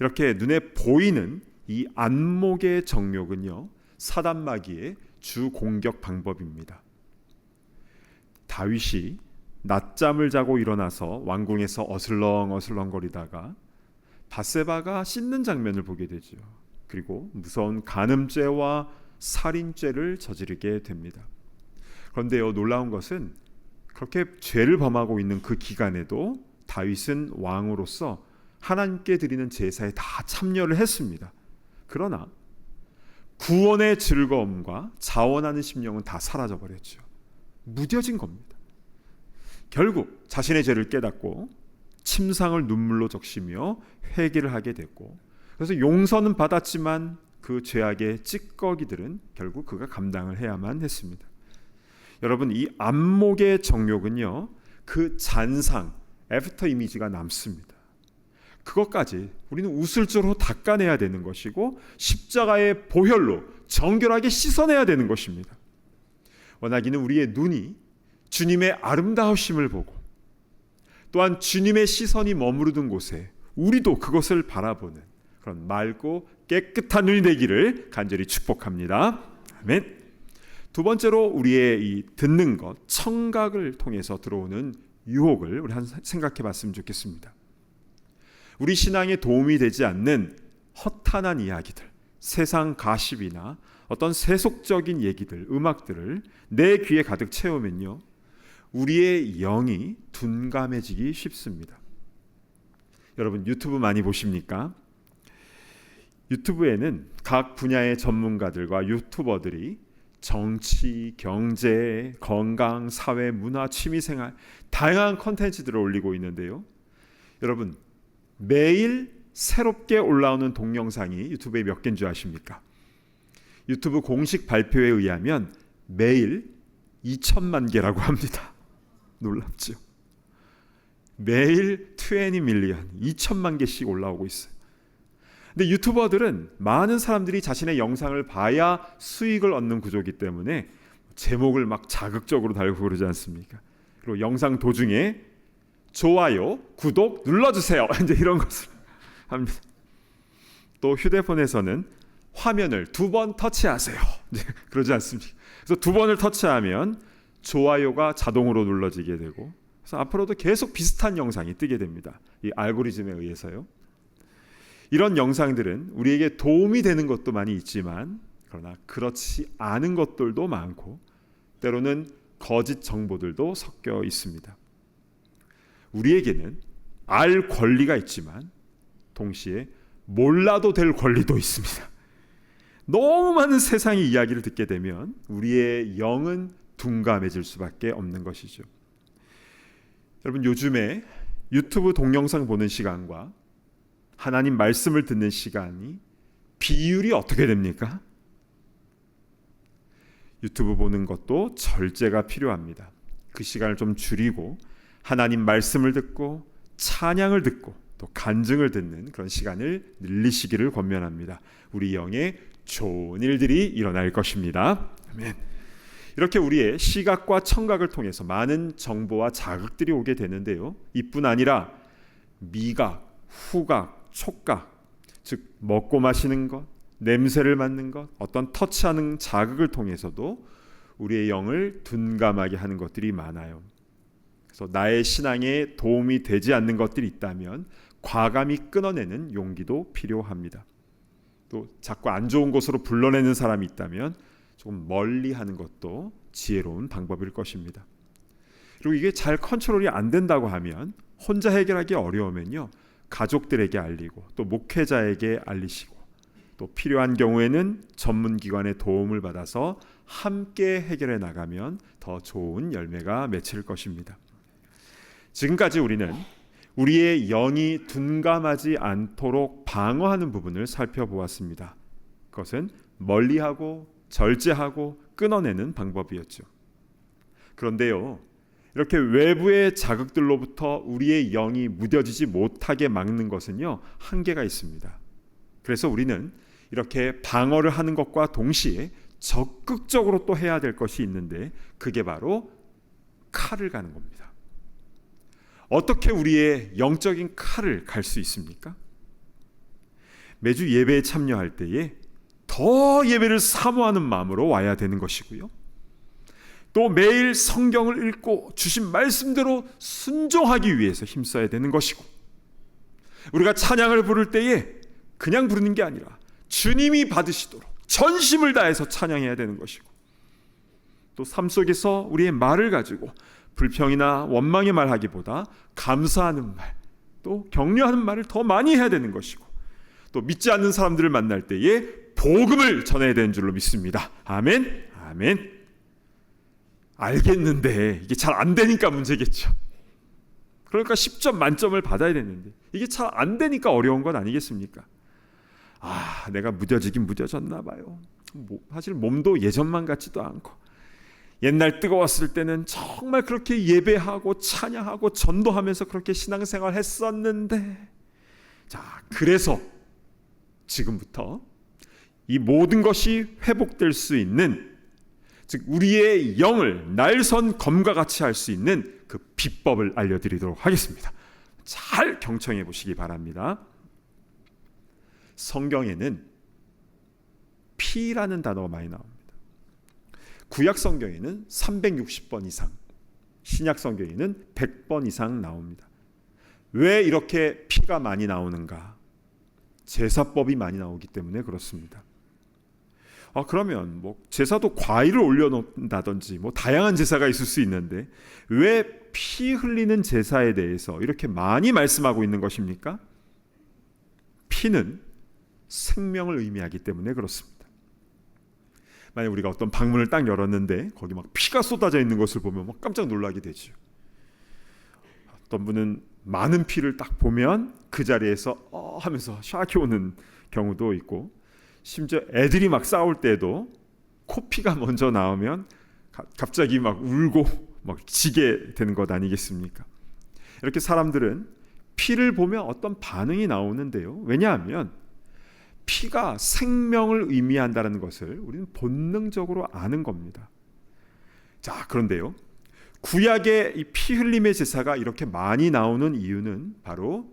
이렇게 눈에 보이는 이 안목의 정욕은요, 사단 마귀의 주 공격 방법입니다. 다윗이 낮잠을 자고 일어나서 왕궁에서 어슬렁어슬렁거리다가 밧세바가 씻는 장면을 보게 되죠. 그리고 무서운 간음죄와 살인죄를 저지르게 됩니다. 그런데요, 놀라운 것은 그렇게 죄를 범하고 있는 그 기간에도 다윗은 왕으로서 하나님께 드리는 제사에 다 참여를 했습니다. 그러나 구원의 즐거움과 자원하는 심령은 다 사라져 버렸죠. 무뎌진 겁니다. 결국 자신의 죄를 깨닫고 침상을 눈물로 적시며 회개를 하게 됐고, 그래서 용서는 받았지만 그 죄악의 찌꺼기들은 결국 그가 감당을 해야만 했습니다. 여러분, 이 안목의 정욕은요, 그 잔상, 애프터 이미지가 남습니다. 그것까지 우리는 우슬조로 닦아내야 되는 것이고 십자가의 보혈로 정결하게 씻어내야 되는 것입니다. 원하기는 우리의 눈이 주님의 아름다우심을 보고 또한 주님의 시선이 머무르던 곳에 우리도 그것을 바라보는 그런 맑고 깨끗한 눈이 되기를 간절히 축복합니다. 아멘. 두 번째로 우리의 이 듣는 것, 청각을 통해서 들어오는 유혹을 우리 한번 생각해 봤으면 좋겠습니다. 우리 신앙에 도움이 되지 않는 허탄한 이야기들, 세상 가십이나 어떤 세속적인 얘기들, 음악들을 내 귀에 가득 채우면요, 우리의 영이 둔감해지기 쉽습니다. 여러분, 유튜브 많이 보십니까? 유튜브에는 각 분야의 전문가들과 유튜버들이 정치, 경제, 건강, 사회, 문화, 취미생활 다양한 컨텐츠들을 올리고 있는데요. 여러분, 매일 새롭게 올라오는 동영상이 유튜브에 몇 개인 줄 아십니까? 유튜브 공식 발표에 의하면 매일 2천만 개라고 합니다. 놀랍죠? 매일 20 밀리언, 2천만 개씩 올라오고 있어요. 근데 유튜버들은 많은 사람들이 자신의 영상을 봐야 수익을 얻는 구조이기 때문에 제목을 막 자극적으로 달고 그러지 않습니까? 그리고 영상 도중에 좋아요, 구독 눌러주세요. 이제 이런 것을 합니다. 또 휴대폰에서는 화면을 2번 터치하세요. 그러지 않습니까? 그래서 2번을 터치하면 좋아요가 자동으로 눌러지게 되고, 그래서 앞으로도 계속 비슷한 영상이 뜨게 됩니다. 이 알고리즘에 의해서요. 이런 영상들은 우리에게 도움이 되는 것도 많이 있지만, 그러나 그렇지 않은 것들도 많고 때로는 거짓 정보들도 섞여 있습니다. 우리에게는 알 권리가 있지만 동시에 몰라도 될 권리도 있습니다. 너무 많은 세상의 이야기를 듣게 되면 우리의 영은 둔감해질 수밖에 없는 것이죠. 여러분, 요즘에 유튜브 동영상 보는 시간과 하나님 말씀을 듣는 시간이 비율이 어떻게 됩니까? 유튜브 보는 것도 절제가 필요합니다. 그 시간을 좀 줄이고 하나님 말씀을 듣고 찬양을 듣고 또 간증을 듣는 그런 시간을 늘리시기를 권면합니다. 우리 영에 좋은 일들이 일어날 것입니다. 아멘. 이렇게 우리의 시각과 청각을 통해서 많은 정보와 자극들이 오게 되는데요. 이뿐 아니라 미각, 후각, 촉각, 즉 먹고 마시는 것, 냄새를 맡는 것, 어떤 터치하는 자극을 통해서도 우리의 영을 둔감하게 하는 것들이 많아요. 그래서 나의 신앙에 도움이 되지 않는 것들이 있다면 과감히 끊어내는 용기도 필요합니다. 또 자꾸 안 좋은 곳으로 불러내는 사람이 있다면 조금 멀리 하는 것도 지혜로운 방법일 것입니다. 그리고 이게 잘 컨트롤이 안 된다고 하면 혼자 해결하기 어려우면요, 가족들에게 알리고 또 목회자에게 알리시고 또 필요한 경우에는 전문기관의 도움을 받아서 함께 해결해 나가면 더 좋은 열매가 맺힐 것입니다. 지금까지 우리는 우리의 영이 둔감하지 않도록 방어하는 부분을 살펴보았습니다. 그것은 멀리하고 절제하고 끊어내는 방법이었죠. 그런데요, 이렇게 외부의 자극들로부터 우리의 영이 무뎌지지 못하게 막는 것은요, 한계가 있습니다. 그래서 우리는 이렇게 방어를 하는 것과 동시에 적극적으로 또 해야 될 것이 있는데, 그게 바로 칼을 가는 겁니다. 어떻게 우리의 영적인 칼을 갈 수 있습니까? 매주 예배에 참여할 때에 더 예배를 사모하는 마음으로 와야 되는 것이고요, 또 매일 성경을 읽고 주신 말씀대로 순종하기 위해서 힘써야 되는 것이고, 우리가 찬양을 부를 때에 그냥 부르는 게 아니라 주님이 받으시도록 전심을 다해서 찬양해야 되는 것이고, 또 삶 속에서 우리의 말을 가지고 불평이나 원망의 말하기보다 감사하는 말, 또 격려하는 말을 더 많이 해야 되는 것이고, 또 믿지 않는 사람들을 만날 때에 복음을 전해야 되는 줄로 믿습니다. 아멘. 아멘. 알겠는데 이게 잘 안 되니까 문제겠죠. 그러니까 10점 만점을 받아야 되는데 이게 잘 안 되니까 어려운 건 아니겠습니까? 내가 무뎌지긴 무뎌졌나 봐요. 사실 몸도 예전만 같지도 않고, 옛날 뜨거웠을 때는 정말 그렇게 예배하고 찬양하고 전도하면서 그렇게 신앙생활 했었는데, 자, 그래서 지금부터 이 모든 것이 회복될 수 있는, 즉 우리의 영을 날선 검과 같이 할 수 있는 그 비법을 알려드리도록 하겠습니다. 잘 경청해 보시기 바랍니다. 성경에는 피라는 단어가 많이 나옵니다. 구약 성경에는 360번 이상, 신약 성경에는 100번 이상 나옵니다. 왜 이렇게 피가 많이 나오는가? 제사법이 많이 나오기 때문에 그렇습니다. 그러면 제사도 과일을 올려놓는다든지 다양한 제사가 있을 수 있는데 왜 피 흘리는 제사에 대해서 이렇게 많이 말씀하고 있는 것입니까? 피는 생명을 의미하기 때문에 그렇습니다. 만약 우리가 어떤 방문을 딱 열었는데 거기 막 피가 쏟아져 있는 것을 보면 막 깜짝 놀라게 되죠. 어떤 분은 많은 피를 딱 보면 그 자리에서 하면서 샤키 오는 경우도 있고, 심지어 애들이 막 싸울 때도 코피가 먼저 나오면 갑자기 막 울고 막 지게 되는 것 아니겠습니까? 이렇게 사람들은 피를 보면 어떤 반응이 나오는데요, 왜냐하면 피가 생명을 의미한다는 것을 우리는 본능적으로 아는 겁니다. 자, 그런데요, 구약의 이 피 흘림의 제사가 이렇게 많이 나오는 이유는 바로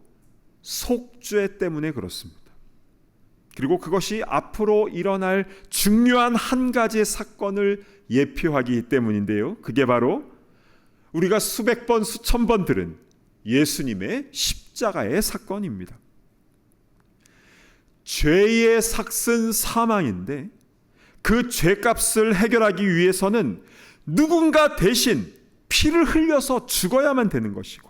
속죄 때문에 그렇습니다. 그리고 그것이 앞으로 일어날 중요한 한 가지의 사건을 예표하기 때문인데요, 그게 바로 우리가 수백 번 수천 번 들은 예수님의 십자가의 사건입니다. 죄의 삭은 사망인데 그 죄값을 해결하기 위해서는 누군가 대신 피를 흘려서 죽어야만 되는 것이고,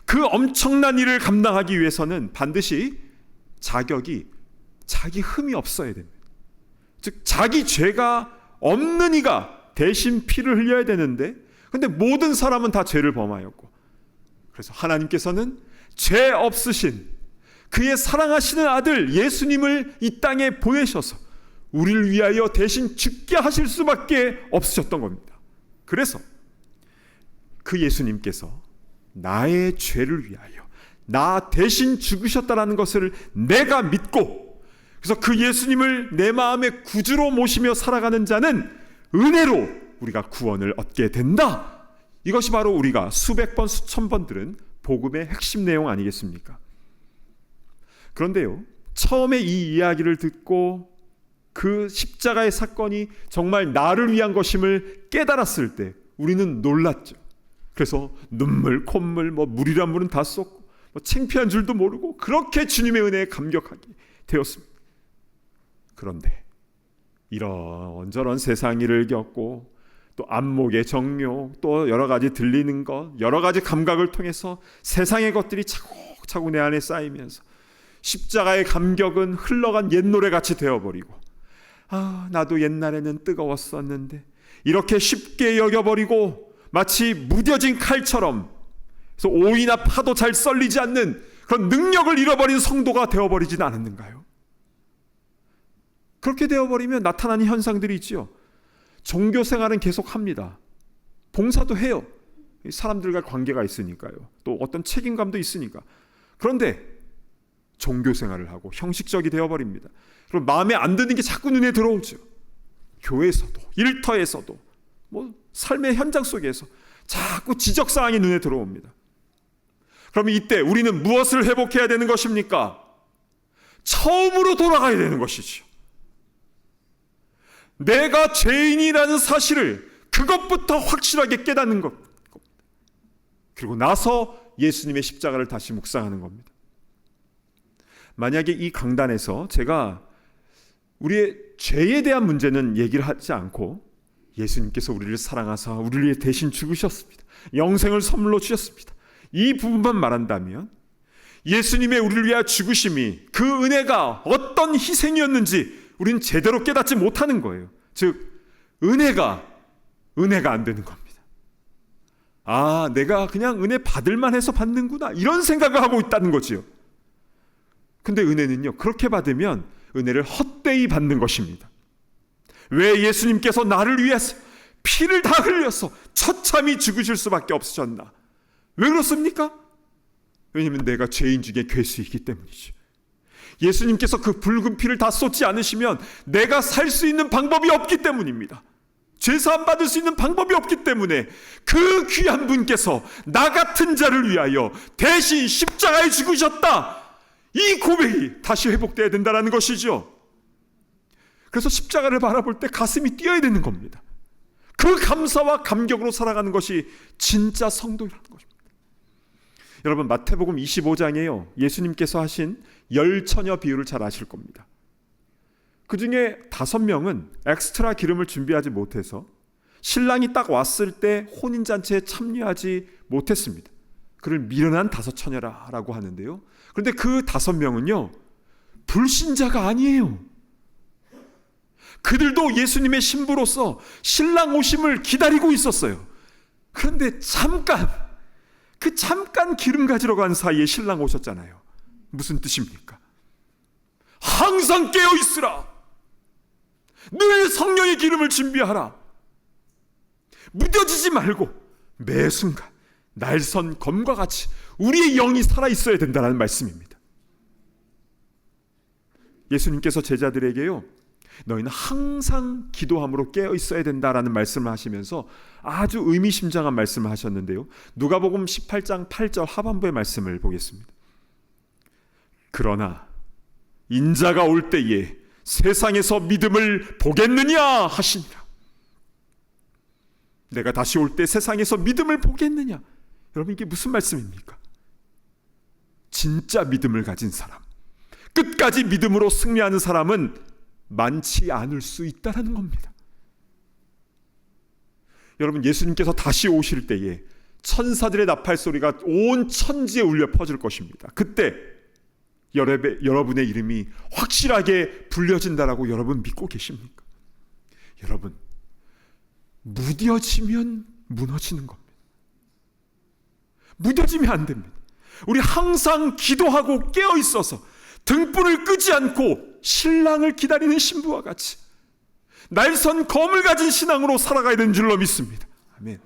그 엄청난 일을 감당하기 위해서는 반드시 자기 흠이 없어야 됩니다. 즉 자기 죄가 없는 이가 대신 피를 흘려야 되는데, 근데 모든 사람은 다 죄를 범하였고, 그래서 하나님께서는 죄 없으신 그의 사랑하시는 아들 예수님을 이 땅에 보내셔서 우리를 위하여 대신 죽게 하실 수밖에 없으셨던 겁니다. 그래서 그 예수님께서 나의 죄를 위하여 나 대신 죽으셨다는 것을 내가 믿고, 그래서 그 예수님을 내 마음의 구주로 모시며 살아가는 자는 은혜로 우리가 구원을 얻게 된다. 이것이 바로 우리가 수백 번 수천 번 들은 복음의 핵심 내용 아니겠습니까? 그런데요, 처음에 이 이야기를 듣고 그 십자가의 사건이 정말 나를 위한 것임을 깨달았을 때 우리는 놀랐죠. 그래서 눈물, 콧물, 물이란 물은 다 쏟고 창피한 줄도 모르고 그렇게 주님의 은혜에 감격하게 되었습니다. 그런데 이런저런 세상 일을 겪고 또 안목의 정욕, 또 여러 가지 들리는 것, 여러 가지 감각을 통해서 세상의 것들이 차곡차곡 내 안에 쌓이면서 십자가의 감격은 흘러간 옛 노래같이 되어버리고, 나도 옛날에는 뜨거웠었는데 이렇게 쉽게 여겨버리고 마치 무뎌진 칼처럼, 그래서 오이나 파도 잘 썰리지 않는 그런 능력을 잃어버린 성도가 되어버리진 않았는가요? 그렇게 되어버리면 나타나는 현상들이 있지요. 종교 생활은 계속합니다. 봉사도 해요. 사람들과 관계가 있으니까요. 또 어떤 책임감도 있으니까. 그런데 종교 생활을 하고 형식적이 되어버립니다. 그럼 마음에 안 드는 게 자꾸 눈에 들어오죠. 교회에서도, 일터에서도, 삶의 현장 속에서 자꾸 지적사항이 눈에 들어옵니다. 그러면 이때 우리는 무엇을 회복해야 되는 것입니까? 처음으로 돌아가야 되는 것이죠. 내가 죄인이라는 사실을 그것부터 확실하게 깨닫는 것. 그리고 나서 예수님의 십자가를 다시 묵상하는 겁니다. 만약에 이 강단에서 제가 우리의 죄에 대한 문제는 얘기를 하지 않고 예수님께서 우리를 사랑하사 우리를 위해 대신 죽으셨습니다. 영생을 선물로 주셨습니다. 이 부분만 말한다면 예수님의 우리를 위하여 죽으심이 그 은혜가 어떤 희생이었는지 우리는 제대로 깨닫지 못하는 거예요. 즉 은혜가 안 되는 겁니다. 내가 그냥 은혜 받을만 해서 받는구나 이런 생각을 하고 있다는 거지요. 근데 은혜는요, 그렇게 받으면 은혜를 헛되이 받는 것입니다. 왜 예수님께서 나를 위해서 피를 다 흘려서 처참히 죽으실 수밖에 없으셨나? 왜 그렇습니까? 왜냐하면 내가 죄인 중에 괴수이기 때문이죠. 예수님께서 그 붉은 피를 다 쏟지 않으시면 내가 살 수 있는 방법이 없기 때문입니다. 죄사함 받을 수 있는 방법이 없기 때문에 그 귀한 분께서 나 같은 자를 위하여 대신 십자가에 죽으셨다. 이 고백이 다시 회복되어야 된다는 것이죠. 그래서 십자가를 바라볼 때 가슴이 뛰어야 되는 겁니다. 그 감사와 감격으로 살아가는 것이 진짜 성도라는 것입니다. 여러분, 마태복음 25장에요 예수님께서 하신 10처녀 비유를 잘 아실 겁니다. 그 중에 5명은 엑스트라 기름을 준비하지 못해서 신랑이 딱 왔을 때 혼인잔치에 참여하지 못했습니다. 그를 미련한 5처녀라고 하는데요. 그런데 그 5명은요 불신자가 아니에요. 그들도 예수님의 신부로서 신랑 오심을 기다리고 있었어요. 그런데 잠깐 기름 가지러 간 사이에 신랑 오셨잖아요. 무슨 뜻입니까? 항상 깨어 있으라. 늘 성령의 기름을 준비하라. 무뎌지지 말고 매 순간 날선 검과 같이 우리의 영이 살아 있어야 된다는 말씀입니다. 예수님께서 제자들에게요, 너희는 항상 기도함으로 깨어 있어야 된다라는 말씀을 하시면서 아주 의미심장한 말씀을 하셨는데요. 누가복음 18장 8절 하반부의 말씀을 보겠습니다. 그러나 인자가 올 때에 세상에서 믿음을 보겠느냐 하시니라. 내가 다시 올 때 세상에서 믿음을 보겠느냐. 여러분, 이게 무슨 말씀입니까? 진짜 믿음을 가진 사람, 끝까지 믿음으로 승리하는 사람은 많지 않을 수 있다는 겁니다. 여러분, 예수님께서 다시 오실 때에 천사들의 나팔 소리가 온 천지에 울려 퍼질 것입니다. 그때 여러분의 이름이 확실하게 불려진다라고 여러분 믿고 계십니까? 여러분, 무뎌지면 무너지는 겁니다. 무뎌지면 안 됩니다. 우리 항상 기도하고 깨어 있어서 등불을 끄지 않고 신랑을 기다리는 신부와 같이 날선 검을 가진 신앙으로 살아가야 되는 줄로 믿습니다. 아멘.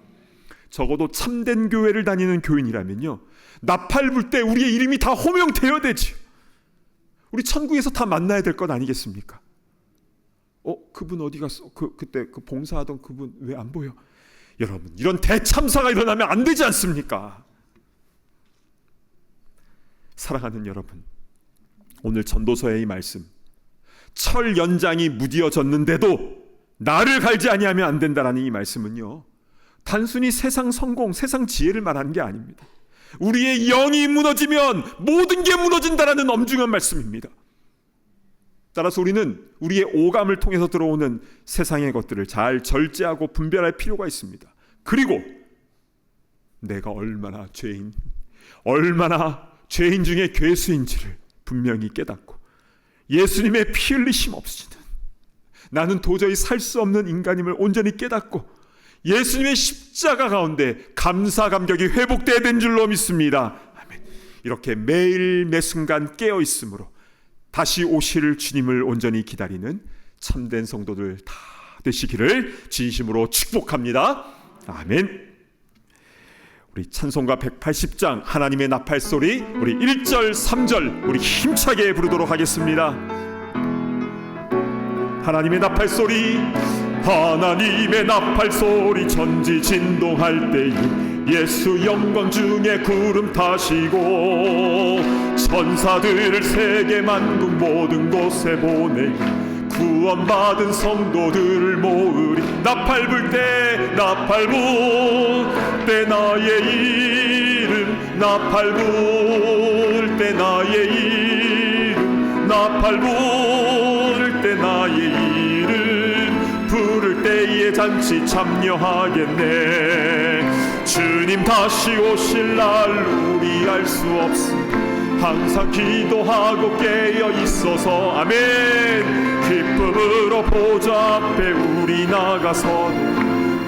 적어도 참된 교회를 다니는 교인이라면요, 나팔 불 때 우리의 이름이 다 호명되어야 되지. 우리 천국에서 다 만나야 될 것 아니겠습니까? 그분 어디 갔어? 그때 그 봉사하던 그분 왜 안 보여? 여러분, 이런 대참사가 일어나면 안 되지 않습니까? 사랑하는 여러분, 오늘 전도서의 이 말씀 철 연장이 무디어졌는데도 나를 갈지 아니하면 안 된다라는 이 말씀은요, 단순히 세상 성공, 세상 지혜를 말하는 게 아닙니다. 우리의 영이 무너지면 모든 게 무너진다라는 엄중한 말씀입니다. 따라서 우리는 우리의 오감을 통해서 들어오는 세상의 것들을 잘 절제하고 분별할 필요가 있습니다. 그리고 내가 얼마나 죄인 중에 괴수인지를 분명히 깨닫고 예수님의 피 흘리심 없이는 나는 도저히 살 수 없는 인간임을 온전히 깨닫고 예수님의 십자가 가운데 감사 감격이 회복돼야 된 줄로 믿습니다. 아멘. 이렇게 매일 매 순간 깨어 있으므로 다시 오실 주님을 온전히 기다리는 참된 성도들 다 되시기를 진심으로 축복합니다. 아멘. 우리 찬송가 180장 하나님의 나팔 소리, 우리 1절 3절 우리 힘차게 부르도록 하겠습니다. 하나님의 나팔 소리, 하나님의 나팔 소리, 천지 진동할 때에 예수 영광 중에 구름 타시고 천사들을 세계 만국 모든 곳에 보내 구원받은 성도들을 모으리. 나팔 불 때 나의 이름, 나팔 불 때 나의 이름, 나팔 불 때 나의 이름, 부를 때에 잔치 참여하겠네. 주님 다시 오실 날 우리 알 수 없습니다. 항상 기도하고 깨어 있어서 아멘. 기쁨으로 보좌 앞에 우리 나가서도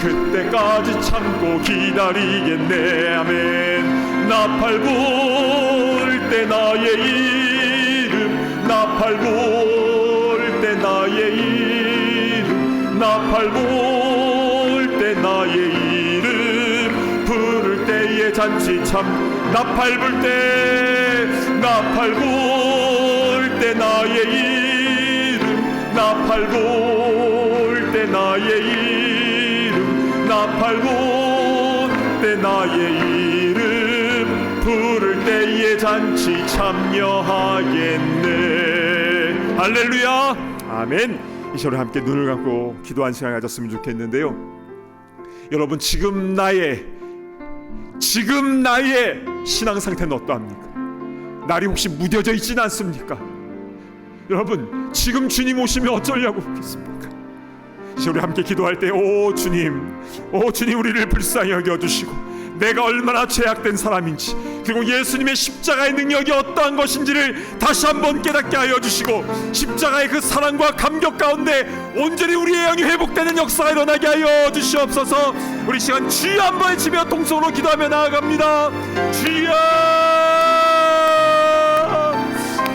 그때까지 참고 기다리겠네. 아멘. 나팔 불 때 나의 이름, 나팔 불 때 나의 이름, 나팔 불 때 나의 이름, 부를 때에 잔치 참. 나팔 불 때 나의 이름, 나팔 불 때 나의 이름, 나팔 불 때 나의 이름, 부를 때에 잔치 참여하겠네. 할렐루야. 아멘. 이 시간에 함께 눈을 감고 기도한 시간 가졌으면 좋겠는데요, 여러분 지금 나의 신앙 상태는 어떠합니까? 날이 혹시 무뎌져 있지는 않습니까? 여러분 지금 주님 오시면 어쩌려고 그러겠습니까? 우리 함께 기도할 때 오 주님 우리를 불쌍히 여겨주시고 내가 얼마나 죄악된 사람인지, 그리고 예수님의 십자가의 능력이 어떠한 것인지를 다시 한번 깨닫게 하여 주시고 십자가의 그 사랑과 감격 가운데 온전히 우리의 영이 회복되는 역사가 일어나게 하여 주시옵소서. 우리 시간 주여 한번 외치며 통성으로 기도하며 나아갑니다. 주여,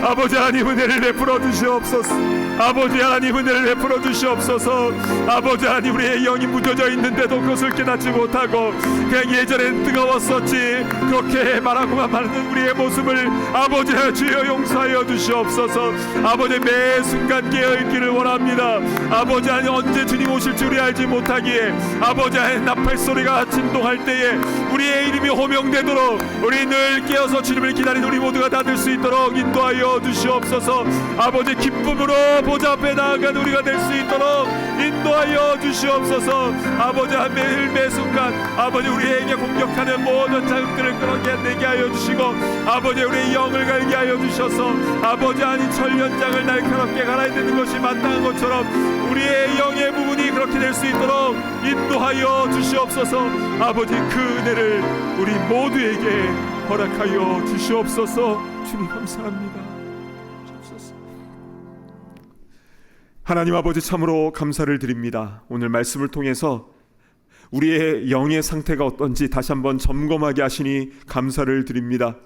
아버지 하나님 은혜를 베풀어 주시옵소서. 아버지 하나님 은혜를 베풀어 주시옵소서. 아버지 하나님 우리의 영이 묻어져 있는데도 그것을 깨닫지 못하고 그냥 예전엔 뜨거웠었지 그렇게 말하고만 마는 우리의 모습을 아버지 주여 용서하여 주시옵소서. 아버지 매 순간 깨어있기를 원합니다. 아버지 하나님 언제 주님 오실 줄이 알지 못하기에 아버지 하나님 나팔 소리가 진동할 때에 우리의 이름이 호명되도록 우리 늘 깨어서 주님을 기다리는 우리 모두가 다 될 수 있도록 인도하여 주시옵소서. 아버지 기쁨으로 보좌 앞에 나아가는 우리가 될 수 있도록 인도하여 주시옵소서. 아버지 매일 매 순간 아버지 우리에게 공격하는 모든 자극들을 끊어내게 하여 주시고 아버지 우리의 영을 갈게 하여 주셔서 아버지 아닌 철연장을 날카롭게 갈아야 되는 것이 마땅한 것처럼 우리의 영의 부분이 그렇게 될 수 있도록 인도하여 주시옵소서. 아버지 그 은혜를 우리 모두에게 허락하여 주시옵소서. 주님 감사합니다. 하나님 아버지 참으로 감사를 드립니다. 오늘 말씀을 통해서 우리의 영의 상태가 어떤지 다시 한번 점검하게 하시니 감사를 드립니다.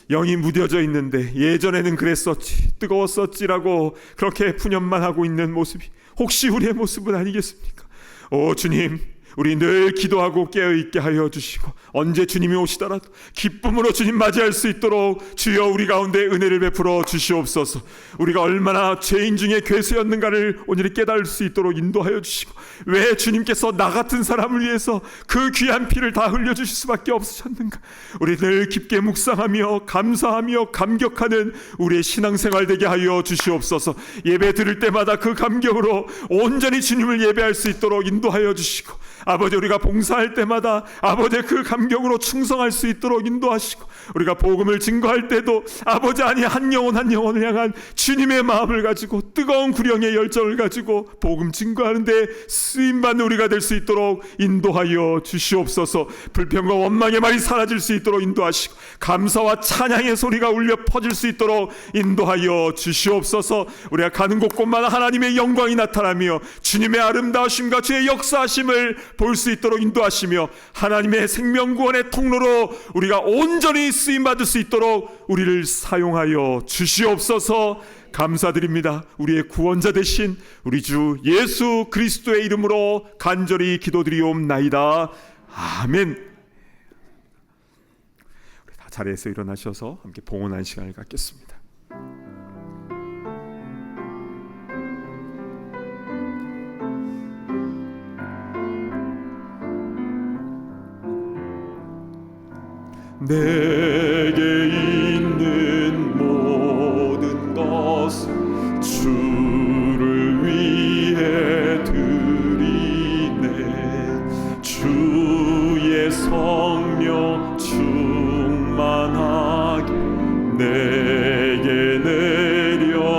영이 무뎌져 있는데 예전에는 그랬었지 뜨거웠었지라고 그렇게 푸념만 하고 있는 모습이 혹시 우리의 모습은 아니겠습니까? 오 주님, 우리 늘 기도하고 깨어있게 하여 주시고 언제 주님이 오시더라도 기쁨으로 주님 맞이할 수 있도록 주여 우리 가운데 은혜를 베풀어 주시옵소서. 우리가 얼마나 죄인 중에 괴수였는가를 오늘 깨달을 수 있도록 인도하여 주시고, 왜 주님께서 나 같은 사람을 위해서 그 귀한 피를 다 흘려주실 수밖에 없으셨는가, 우리 늘 깊게 묵상하며 감사하며 감격하는 우리의 신앙생활 되게 하여 주시옵소서. 예배 드릴 때마다 그 감격으로 온전히 주님을 예배할 수 있도록 인도하여 주시고, 아버지 우리가 봉사할 때마다 아버지 그 감격으로 충성할 수 있도록 인도하시고, 우리가 복음을 증거할 때도 아버지 한 영혼 한 영혼을 향한 주님의 마음을 가지고 뜨거운 구령의 열정을 가지고 복음 증거하는데 쓰임받는 우리가 될 수 있도록 인도하여 주시옵소서. 불평과 원망의 말이 사라질 수 있도록 인도하시고, 감사와 찬양의 소리가 울려 퍼질 수 있도록 인도하여 주시옵소서. 우리가 가는 곳곳마다 하나님의 영광이 나타나며 주님의 아름다우심과 주의 역사하심을 볼 수 있도록 인도하시며, 하나님의 생명구원의 통로로 우리가 온전히 쓰임받을 수 있도록 우리를 사용하여 주시옵소서. 감사드립니다. 우리의 구원자 되신 우리 주 예수 그리스도의 이름으로 간절히 기도드리옵나이다. 아멘. 우리 다 자리에서 일어나셔서 함께 봉헌한 시간을 갖겠습니다. 내게 있는 모든 것을 주를 위해 드리네. 주의 성령 충만하게 내게 내려주소서.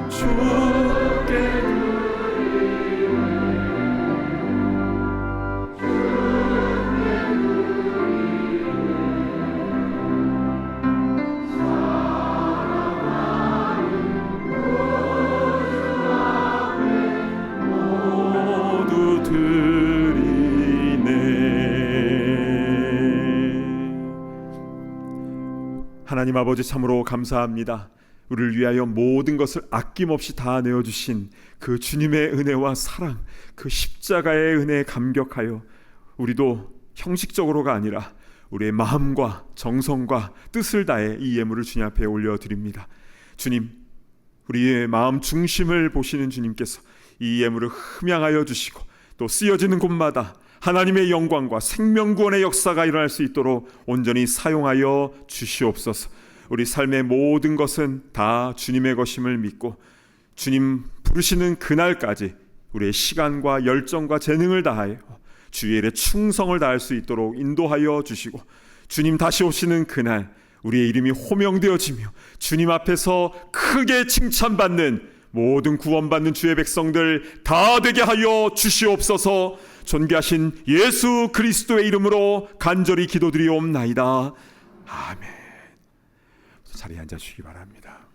주께 하나님 아버지 참으로 감사합니다. 우리를 위하여 모든 것을 아낌없이 다 내어주신 그 주님의 은혜와 사랑, 그 십자가의 은혜에 감격하여 우리도 형식적으로가 아니라 우리의 마음과 정성과 뜻을 다해 이 예물을 주님 앞에 올려드립니다. 주님, 우리의 마음 중심을 보시는 주님께서 이 예물을 흠양하여 주시고 또 쓰여지는 곳마다 하나님의 영광과 생명구원의 역사가 일어날 수 있도록 온전히 사용하여 주시옵소서. 우리 삶의 모든 것은 다 주님의 것임을 믿고 주님 부르시는 그날까지 우리의 시간과 열정과 재능을 다하여 주의 일에 충성을 다할 수 있도록 인도하여 주시고, 주님 다시 오시는 그날 우리의 이름이 호명되어지며 주님 앞에서 크게 칭찬받는 모든 구원받는 주의 백성들 다 되게 하여 주시옵소서. 존귀하신 예수 그리스도의 이름으로 간절히 기도드리옵나이다. 아멘. 자리에 앉아주시기 바랍니다.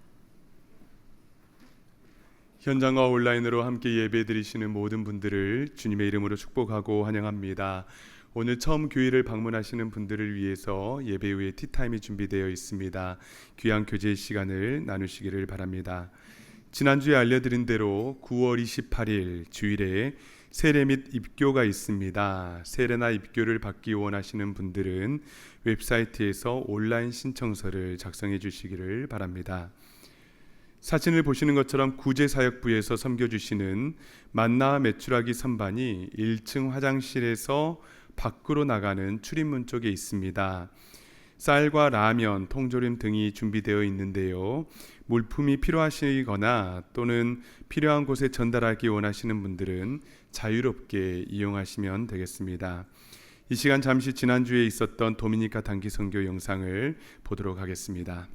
현장과 온라인으로 함께 예배드리시는 모든 분들을 주님의 이름으로 축복하고 환영합니다. 오늘 처음 교회를 방문하시는 분들을 위해서 예배 후에 티타임이 준비되어 있습니다. 귀한 교제 시간을 나누시기를 바랍니다. 지난주에 알려드린 대로 9월 28일 주일에 세례 및 입교가 있습니다. 세례나 입교를 받기 원하시는 분들은 웹사이트에서 온라인 신청서를 작성해 주시기를 바랍니다. 사진을 보시는 것처럼 구제사역부에서 섬겨주시는 만나 메추라기 선반이 1층 화장실에서 밖으로 나가는 출입문 쪽에 있습니다. 쌀과 라면, 통조림 등이 준비되어 있는데요. 물품이 필요하시거나 또는 필요한 곳에 전달하기 원하시는 분들은 자유롭게 이용하시면 되겠습니다. 이 시간 잠시 지난주에 있었던 도미니카 단기 선교 영상을 보도록 하겠습니다.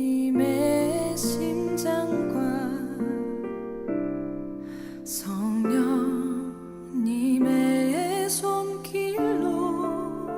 예수님의 심장과 성령님의 손길로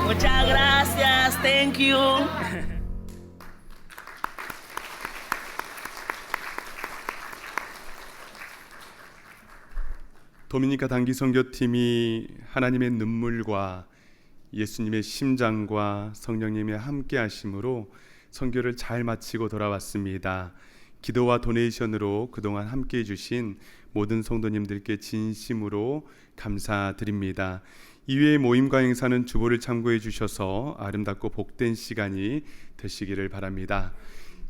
Muchas gracias. Thank you. 도미니카 단기 선교팀이 하나님의 눈물과 예수님의 심장과 성령님의 함께 하심으로 선교를 잘 마치고 돌아왔습니다. 기도와 도네이션으로 그동안 함께 해주신 모든 성도님들께 진심으로 감사드립니다. 이외의 모임과 행사는 주보를 참고해 주셔서 아름답고 복된 시간이 되시기를 바랍니다.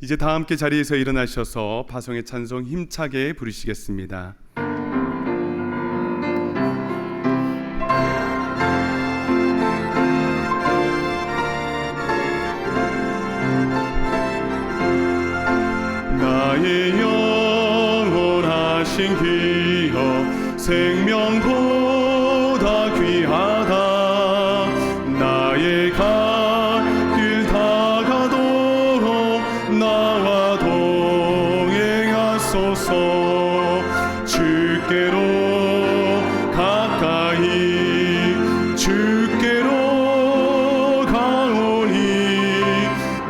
이제 다 함께 자리에서 일어나셔서 파송의 찬송 힘차게 부르시겠습니다. 나의 영원하신 기업 생명보다 귀하다. 나의 갈 길 다가도록 나와 동행하소서. 주께로 가까이 주께로 가오니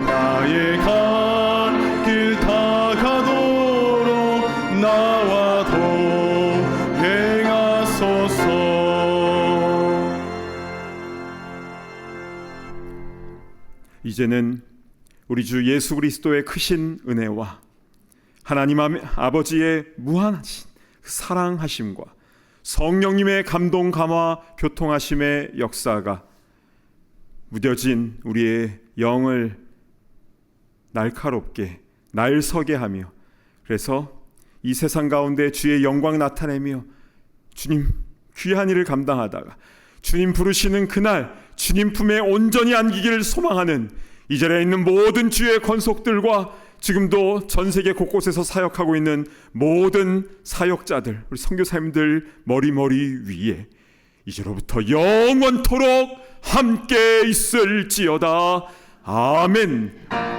나의 갈 길 다가도록 나와 동행하소서. 이제는 우리 주 예수 그리스도의 크신 은혜와 하나님 아버지의 무한하신 사랑하심과 성령님의 감동 감화 교통하심의 역사가 무뎌진 우리의 영을 날카롭게 날서게 하며, 그래서 이 세상 가운데 주의 영광 나타내며 주님 귀한 일을 감당하다가 주님 부르시는 그날 주님 품에 온전히 안기기를 소망하는 이 자리에 있는 모든 주의 권속들과 지금도 전 세계 곳곳에서 사역하고 있는 모든 사역자들, 우리 선교사님들 머리 위에 이제로부터 영원토록 함께 있을지어다. 아멘.